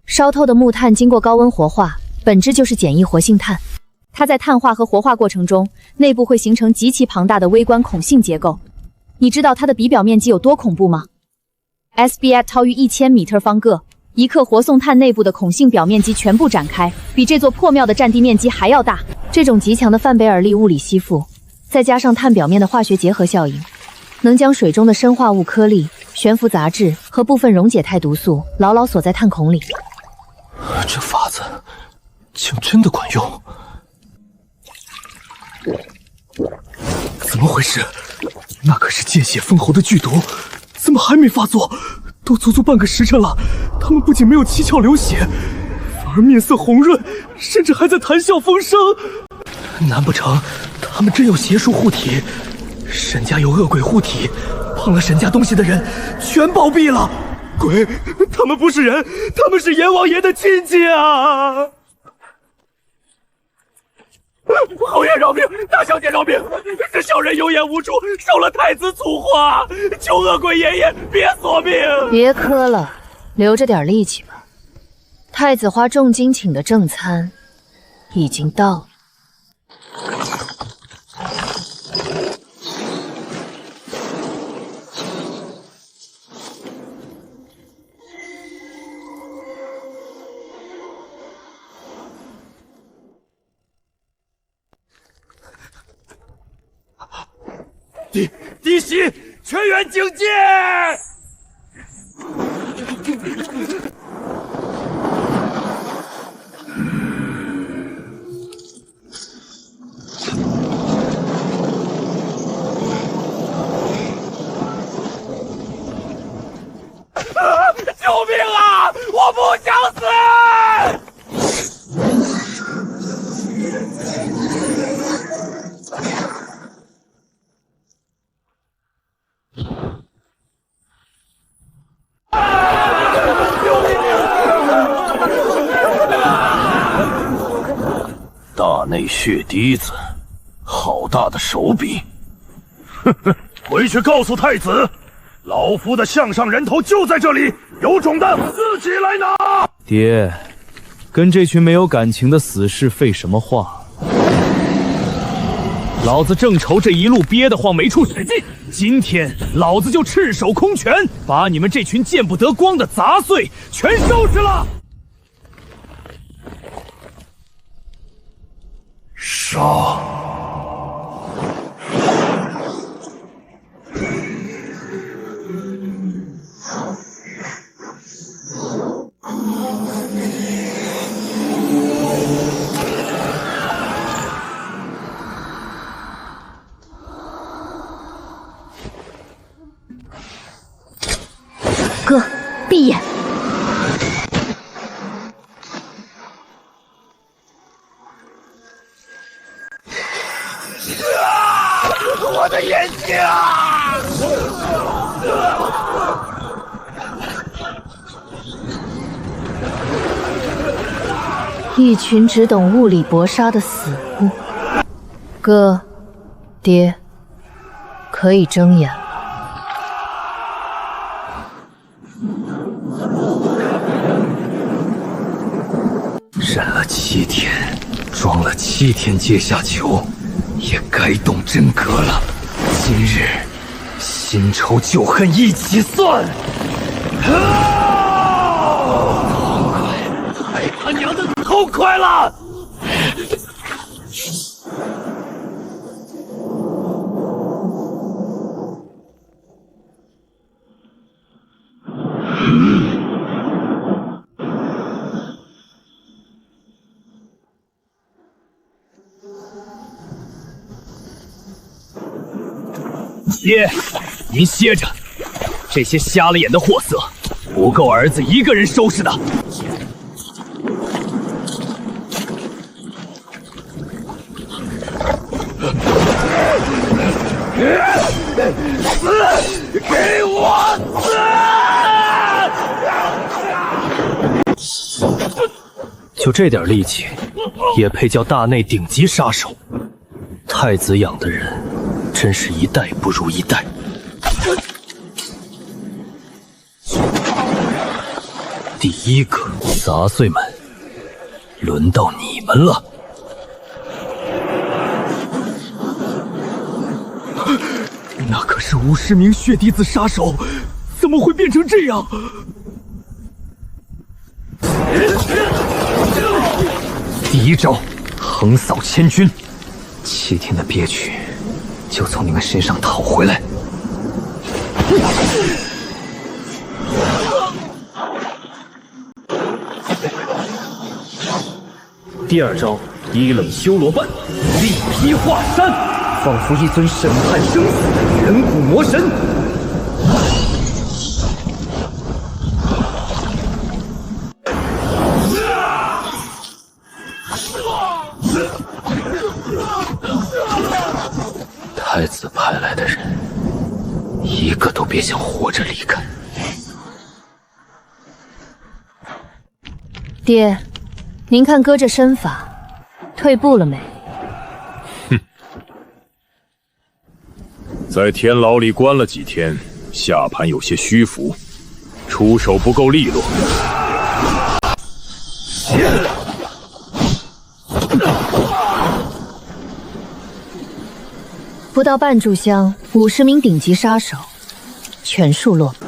烧透的木炭经过高温活化，本质就是简易活性炭。它在碳化和活化过程中，内部会形成极其庞大的微观孔性结构。你知道它的比表面积有多恐怖吗 ？SBF 超于1000米方个，一克活性炭内部的孔性表面积全部展开，比这座破庙的占地面积还要大。这种极强的范贝尔利物理吸附，再加上碳表面的化学结合效应，能将水中的砷化物颗粒、悬浮杂质和部分溶解态毒素牢牢锁在炭孔里。这法子竟真的管用！怎么回事？那可是见血封喉的剧毒，怎么还没发作？都足足半个时辰了，他们不仅没有七窍流血，反而面色红润，甚至还在谈笑风生。难不成他们真有邪术护体？沈家有恶鬼护体，碰了沈家东西的人全暴毙了。鬼，他们不是人，他们是阎王爷的亲戚啊！侯爷饶命，大小姐饶命！这小人有眼无珠，受了太子粗话，求恶鬼爷爷别索命！别磕了，留着点力气吧。太子花重金请的正餐已经到了。嫡媳，全员警戒！救命啊！我不想死！大内血滴子，好大的手笔！哼哼，回去告诉太子，老夫的项上人头就在这里，有种的自己来拿！爹，跟这群没有感情的死士废什么话？老子正愁这一路憋得慌没处使劲，今天老子就赤手空拳把你们这群见不得光的杂碎全收拾了！杀！哥，闭眼。我的眼睛啊！一群只懂物理搏杀的死物。哥，爹，可以睁眼了。忍了7天，装了7天阶下囚，也该动真格了。今日新仇旧恨一起算。痛快，太他娘的痛快了！爹，您歇着，这些瞎了眼的货色，不够儿子一个人收拾的。死！给我死！就这点力气，也配叫大内顶级杀手？太子养的人，真是一代不如一代。第一个杂碎们，轮到你们了。那可是50名血滴子杀手，怎么会变成这样？第一招，横扫千军，7天的憋屈就从你们身上讨回来。第二招，一冷修罗瓣，力劈华山，仿佛一尊审判生死的远古魔神。太子派来的人，一个都别想活着离开。爹，您看哥这身法，退步了没？哼，在天牢里关了几天，下盘有些虚浮，出手不够利落。不到半炷香，50名顶级杀手全数落败。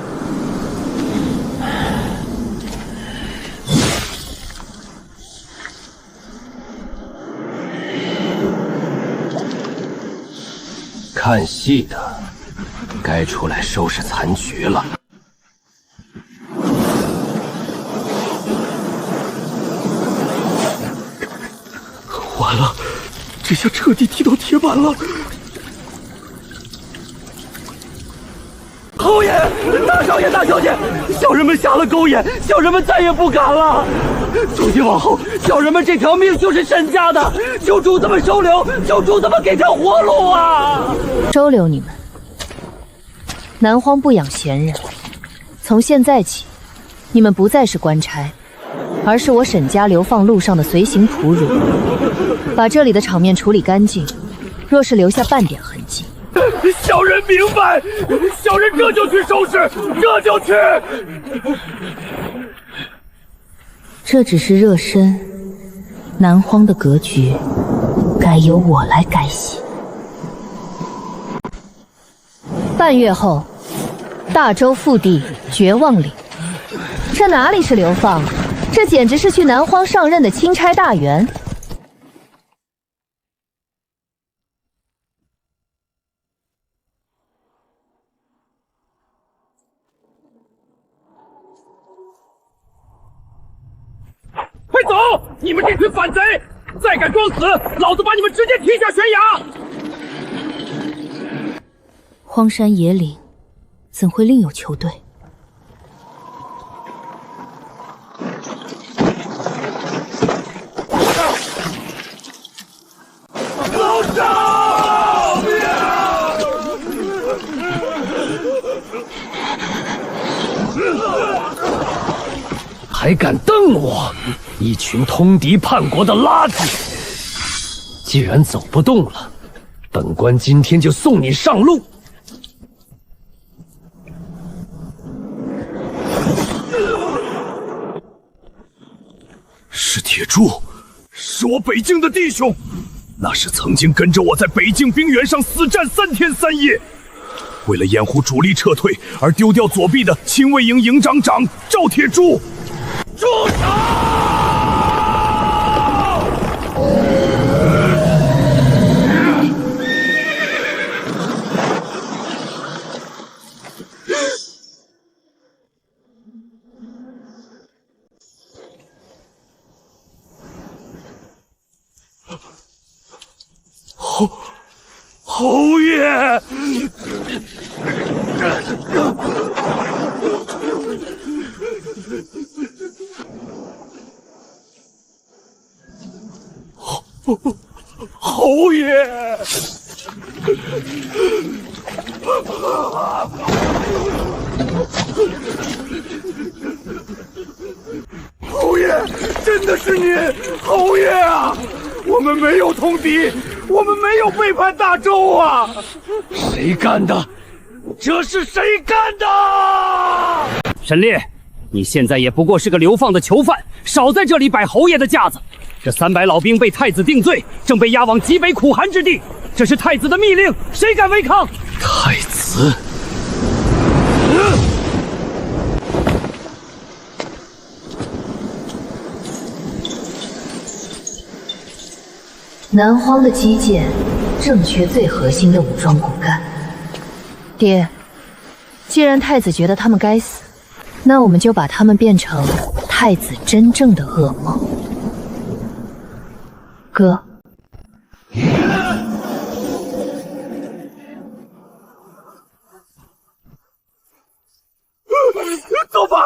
看戏的该出来收拾残局了。完了，这下彻底踢到铁板了。侯爷，大少爷，大小姐，小人们下了狗眼，小人们再也不敢了。从今往后，小人们这条命就是沈家的，求主子们收留，求主子们给条活路啊！收留你们，南荒不养闲人。从现在起，你们不再是官差，而是我沈家流放路上的随行仆人。把这里的场面处理干净，若是留下半点痕迹，小人明白，小人这就去收拾，这就去。这只是热身，南荒的格局该由我来改写。半月后，大周腹地绝望岭，这哪里是流放，这简直是去南荒上任的钦差大员。快走！你们这群反贼，再敢装死，老子把你们直接踢下悬崖！荒山野岭，怎会另有球队？老赵！还敢瞪我！一群通敌叛国的垃圾！既然走不动了，本官今天就送你上路。是铁柱，是我北境的弟兄，那是曾经跟着我在北境冰原上死战3天3夜，为了掩护主力撤退而丢掉左臂的亲卫营营长长赵铁柱。住手！侯爷！侯爷！侯爷，真的是你，侯爷啊！我们没有通敌，我们没有背叛大周啊！谁干的？这是谁干的？沈烈，你现在也不过是个流放的囚犯，少在这里摆侯爷的架子。这300老兵被太子定罪，正被押往极北苦寒之地，这是太子的密令，谁敢违抗？太子。南荒的基建正缺最核心的武装骨干。爹，既然太子觉得他们该死，那我们就把他们变成太子真正的噩梦。哥，造反！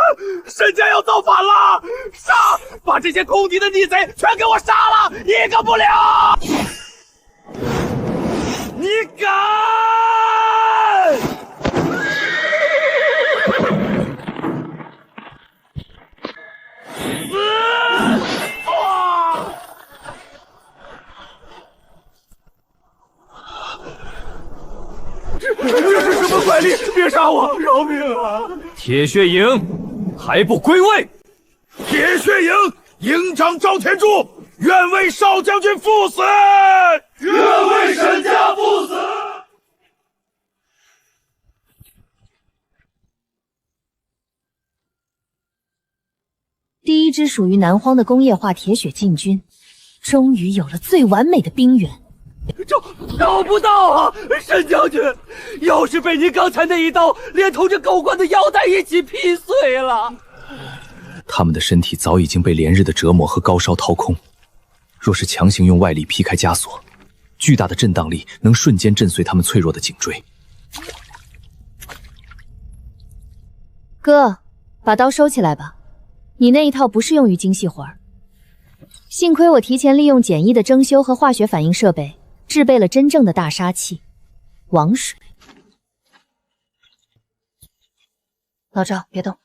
沈家要造反了！杀！把这些空敌的逆贼全给我杀了，一个不留！你敢！死！这是什么怪力？别杀我！饶命啊！铁血营还不归位！铁血营营长赵天柱，愿为少将军赴死，愿为沈家赴死。第一支属于南荒的工业化铁血禁军，终于有了最完美的兵源。找不到啊，沈将军！要是被您刚才那一刀连同这狗官的腰带一起劈碎了，他们的身体早已经被连日的折磨和高烧掏空。若是强行用外力劈开枷锁，巨大的震荡力能瞬间震碎他们脆弱的颈椎。哥，把刀收起来吧，你那一套不适用于精细活儿。幸亏我提前利用简易的征修和化学反应设备，制备了真正的大杀器——王水。老赵，别动。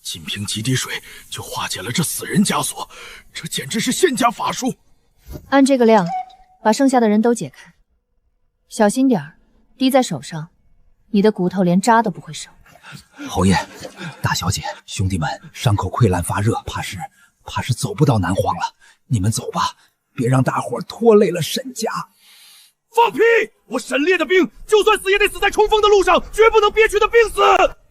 仅凭几滴水就化解了这死人枷锁，这简直是仙家法术！按这个量，把剩下的人都解开，小心点儿，滴在手上，你的骨头连渣都不会少。侯爷，大小姐，兄弟们伤口溃烂发热，怕是走不到南荒了。你们走吧，别让大伙拖累了沈家。放屁！我沈烈的兵，就算死也得死在冲锋的路上，绝不能憋屈的病死。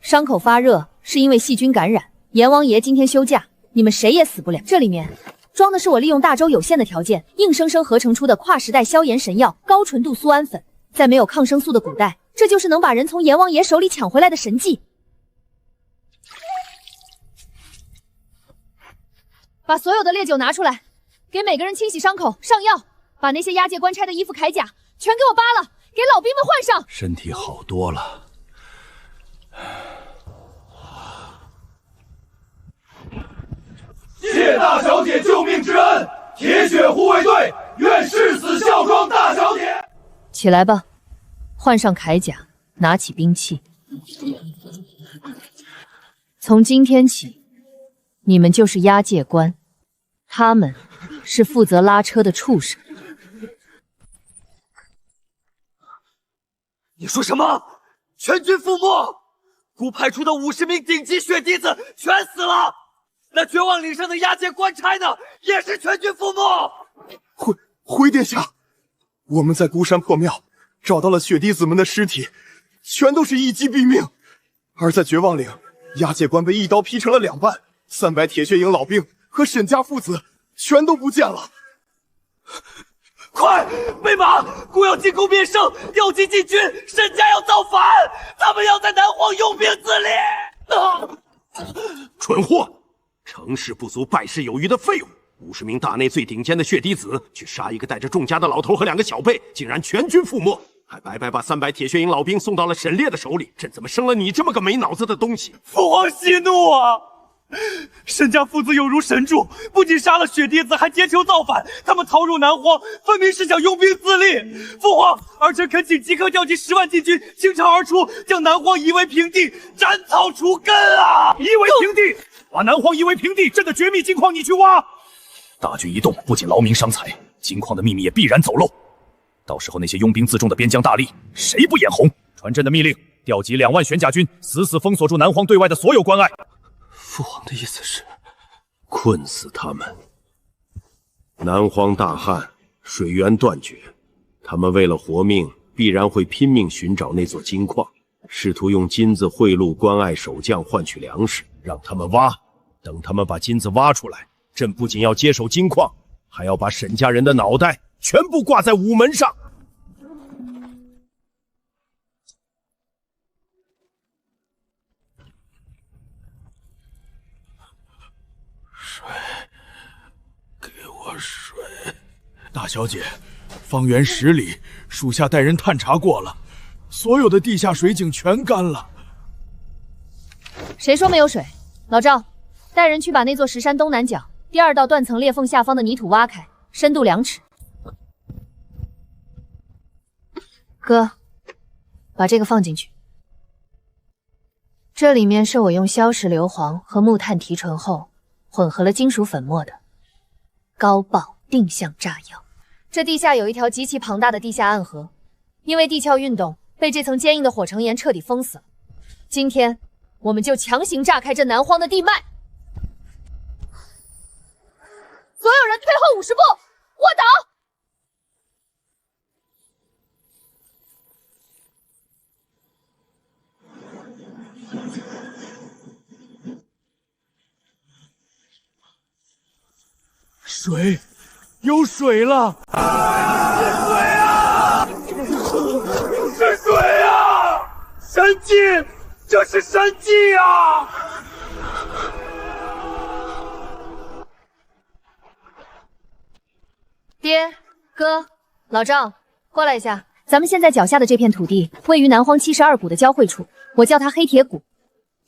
伤口发热是因为细菌感染，阎王爷今天休假，你们谁也死不了。这里面装的是我利用大周有限的条件，硬生生合成出的跨时代消炎神药高纯度苏胺粉。在没有抗生素的古代，这就是能把人从阎王爷手里抢回来的神技。把所有的烈酒拿出来，给每个人清洗伤口、上药。把那些押解官差的衣服铠甲全给我扒了，给老兵们换上。身体好多了。谢大小姐救命之恩，铁血护卫队愿誓死效忠大小姐。起来吧，换上铠甲，拿起兵器。从今天起，你们就是押解官，他们是负责拉车的畜生。你说什么？全军覆没？孤派出的50名顶级血滴子全死了？那绝望岭上的押解官差呢？也是全军覆没？回殿下，我们在孤山破庙找到了血滴子们的尸体，全都是一击毙命。而在绝望岭，押解官被一刀劈成了2半，300铁血营老兵和沈家父子全都不见了。快，备马！孤要进攻灭圣，调集禁军，沈家要造反，他们要在南荒拥兵自立。蠢货！成事不足败事有余的废物！50名大内最顶尖的血滴子去杀一个带着重甲的老头和2个小辈，竟然全军覆没，还白白把300铁血营老兵送到了沈烈的手里，朕怎么生了你这么个没脑子的东西？父皇息怒啊！沈家父子有如神助，不仅杀了雪弟子，还结仇造反。他们逃入南荒，分明是想拥兵自立。父皇，儿臣恳请即刻调集10万禁军，倾巢而出，将南荒夷为平地，斩草除根啊！夷为平地，把南荒夷为平地，朕的绝密金矿你去挖。大军一动，不仅劳民伤财，金矿的秘密也必然走漏。到时候那些拥兵自重的边疆大吏，谁不眼红？传朕的命令，调集2万玄甲军，死死封锁住南荒对外的所有关隘。父皇的意思是，困死他们。南荒大旱，水源断绝，他们为了活命，必然会拼命寻找那座金矿，试图用金子贿赂关隘守将，换取粮食，让他们挖。等他们把金子挖出来，朕不仅要接手金矿，还要把沈家人的脑袋全部挂在午门上。水，大小姐，方圆10里，属下带人探查过了，所有的地下水井全干了。谁说没有水？老赵，带人去把那座石山东南角第2道断层裂缝下方的泥土挖开，深度2尺。哥，把这个放进去。这里面是我用硝石硫磺和木炭提纯后混合了金属粉末的高爆定向炸药。这地下有一条极其庞大的地下暗河，因为地壳运动被这层坚硬的火成岩彻底封死了。今天我们就强行炸开这南荒的地脉。所有人退后50步，卧倒！水，有水了！是水啊！是水啊！神迹，这是神迹啊！爹，哥，老赵，过来一下。咱们现在脚下的这片土地位于南荒72谷的交汇处，我叫它黑铁谷。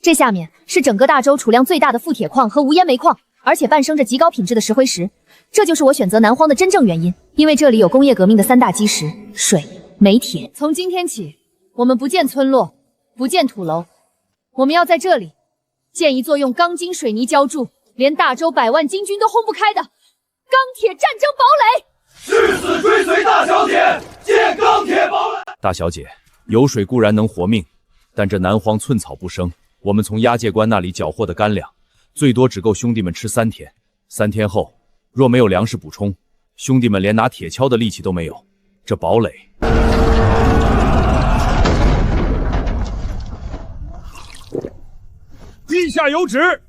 这下面是整个大洲储量最大的富铁矿和无烟煤矿，而且伴生着极高品质的石灰石。这就是我选择南荒的真正原因，因为这里有工业革命的3大基石：水、煤、铁。从今天起，我们不建村落，不建土楼，我们要在这里建一座用钢筋水泥浇筑，连大洲100万金军都轰不开的钢铁战争堡垒。誓死追随大小姐，建钢铁堡垒。大小姐，有水固然能活命，但这南荒寸草不生。我们从押解官那里缴获的干粮，最多只够兄弟们吃3天。3天后，若没有粮食补充，兄弟们连拿铁锹的力气都没有。这堡垒，陛下有旨，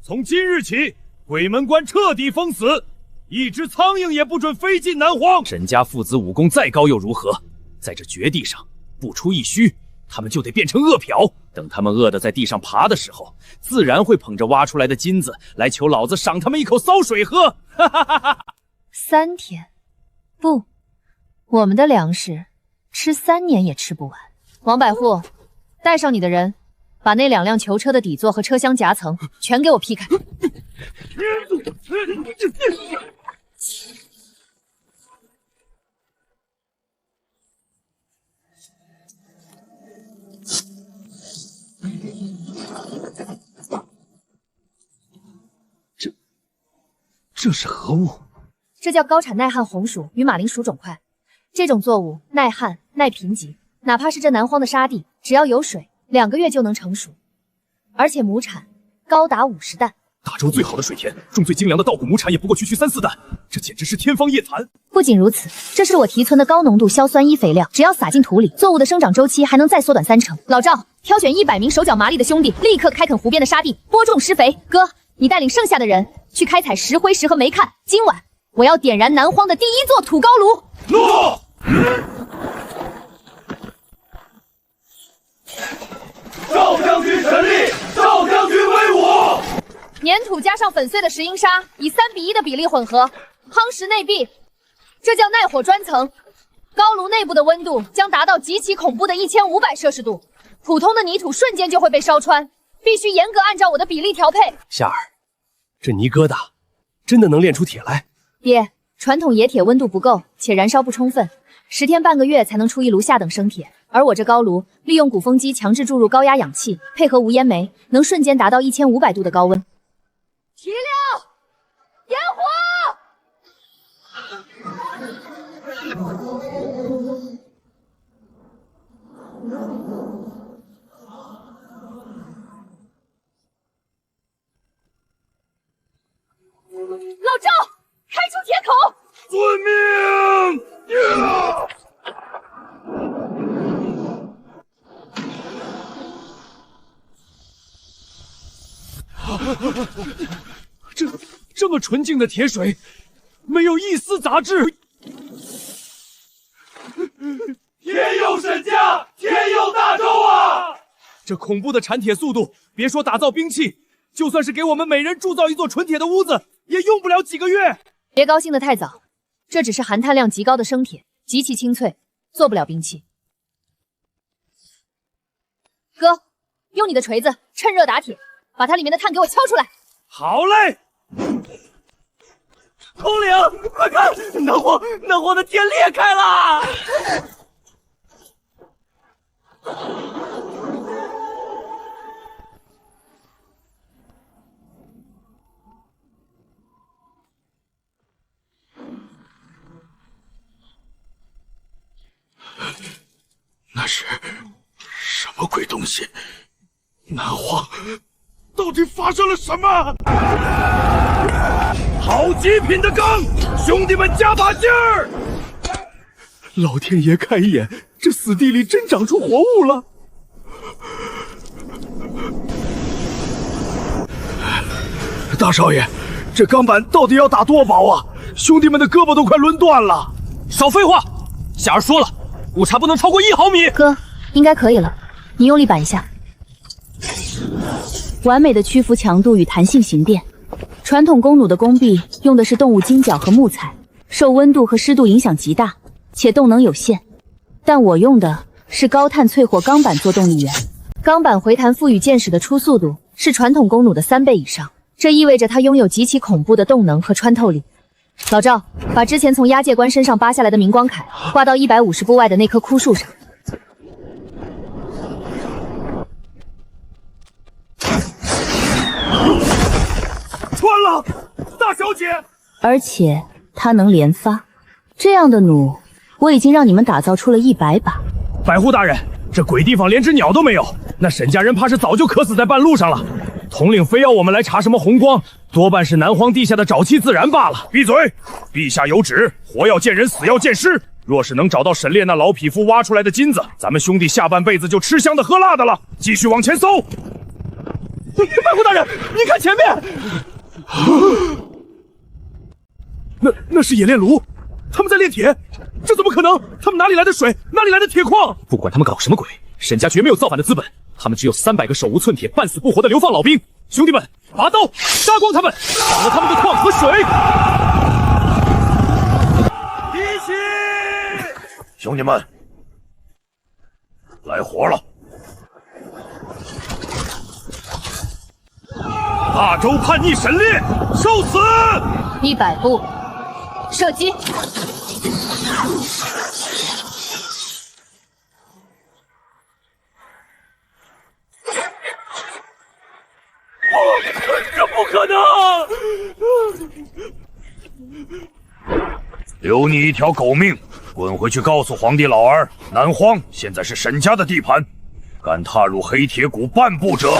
从今日起，鬼门关彻底封死，一只苍蝇也不准飞进南荒。沈家父子武功再高又如何？在这绝地上，不出一虚，他们就得变成饿殍。等他们饿得在地上爬的时候，自然会捧着挖出来的金子来求老子赏他们一口骚水喝。哈哈哈哈！3天？不，我们的粮食吃3年也吃不完。王百户，带上你的人，把那2辆囚车的底座和车厢夹层全给我劈开。这是何物？这叫高产耐旱红薯与马铃薯种块。这种作物耐旱、耐贫瘠，哪怕是这南荒的沙地，只要有水，2个月就能成熟，而且亩产高达50担。大洲最好的水田，种最精良的稻谷亩产也不过区3、4担，这简直是天方夜谭。不仅如此，这是我提存的高浓度硝酸铱肥料，只要撒进土里，作物的生长周期还能再缩短3成。老赵，挑选100名手脚麻利的兄弟，立刻开垦湖边的沙地，播种施肥。哥，你带领剩下的人去开采石灰石和煤炭。今晚我要点燃南荒的第1座土高炉。诺。赵将军神力，赵将军威武。粘土加上粉碎的石英砂，以3:1的比例混合，夯实内壁，这叫耐火砖层。高炉内部的温度将达到极其恐怖的1500摄氏度，普通的泥土瞬间就会被烧穿，必须严格按照我的比例调配。夏儿，这泥疙瘩真的能炼出铁来？爹，传统冶铁温度不够，且燃烧不充分，10天半个月才能出一炉下等生铁。而我这高炉利用鼓风机强制注入高压氧气，配合无烟煤，能瞬间达到1500度的高温。提亮，点火！老赵，开出铁口！遵命！这么纯净的铁水，没有一丝杂质。天佑沈家，天佑大周啊！这恐怖的产铁速度，别说打造兵器，就算是给我们每人铸造一座纯铁的屋子，也用不了几个月。别高兴得太早，这只是含碳量极高的生铁，极其清脆，做不了兵器。哥，用你的锤子趁热打铁，把它里面的碳给我敲出来。好嘞！统领，快看，南荒的天裂开了！那是什么鬼东西？南荒到底发生了什么？好极品的钢，兄弟们加把劲儿！老天爷开眼，这死地里真长出活物了！大少爷，这钢板到底要打多薄啊？兄弟们的胳膊都快抡断了！少废话，夏儿说了，误差不能超过1毫米。哥，应该可以了，你用力扳一下。完美的屈服强度与弹性形变。传统弓弩的弓臂用的是动物金角和木材，受温度和湿度影响极大，且动能有限。但我用的是高碳淬火钢板做动力源，钢板回弹赋予箭矢的出速度是传统弓弩的3倍以上，这意味着它拥有极其恐怖的动能和穿透力。老赵，把之前从押解官身上扒下来的明光铠挂到150步外的那棵枯树上。穿了，大小姐！而且它能连发，这样的弩我已经让你们打造出了100把。百户大人，这鬼地方连只鸟都没有，那沈家人怕是早就渴死在半路上了。统领非要我们来查什么红光，多半是南荒地下的沼气自燃罢了。闭嘴！陛下有旨，活要见人，死要见尸。若是能找到沈烈那老匹夫挖出来的金子，咱们兄弟下半辈子就吃香的喝辣的了。继续往前搜。百户大人，您看前面。那是冶炼炉，他们在炼铁，这怎么可能？他们哪里来的水？哪里来的铁矿？不管他们搞什么鬼，沈家绝没有造反的资本。他们只有300个手无寸铁、半死不活的流放老兵。兄弟们，拔刀杀光他们，抢了他们的矿和水！一起！兄弟们，来活了！大周叛逆沈烈，受死！100步，射击！这不可能！留你一条狗命，滚回去告诉皇帝老儿，南荒现在是沈家的地盘，敢踏入黑铁谷半步者！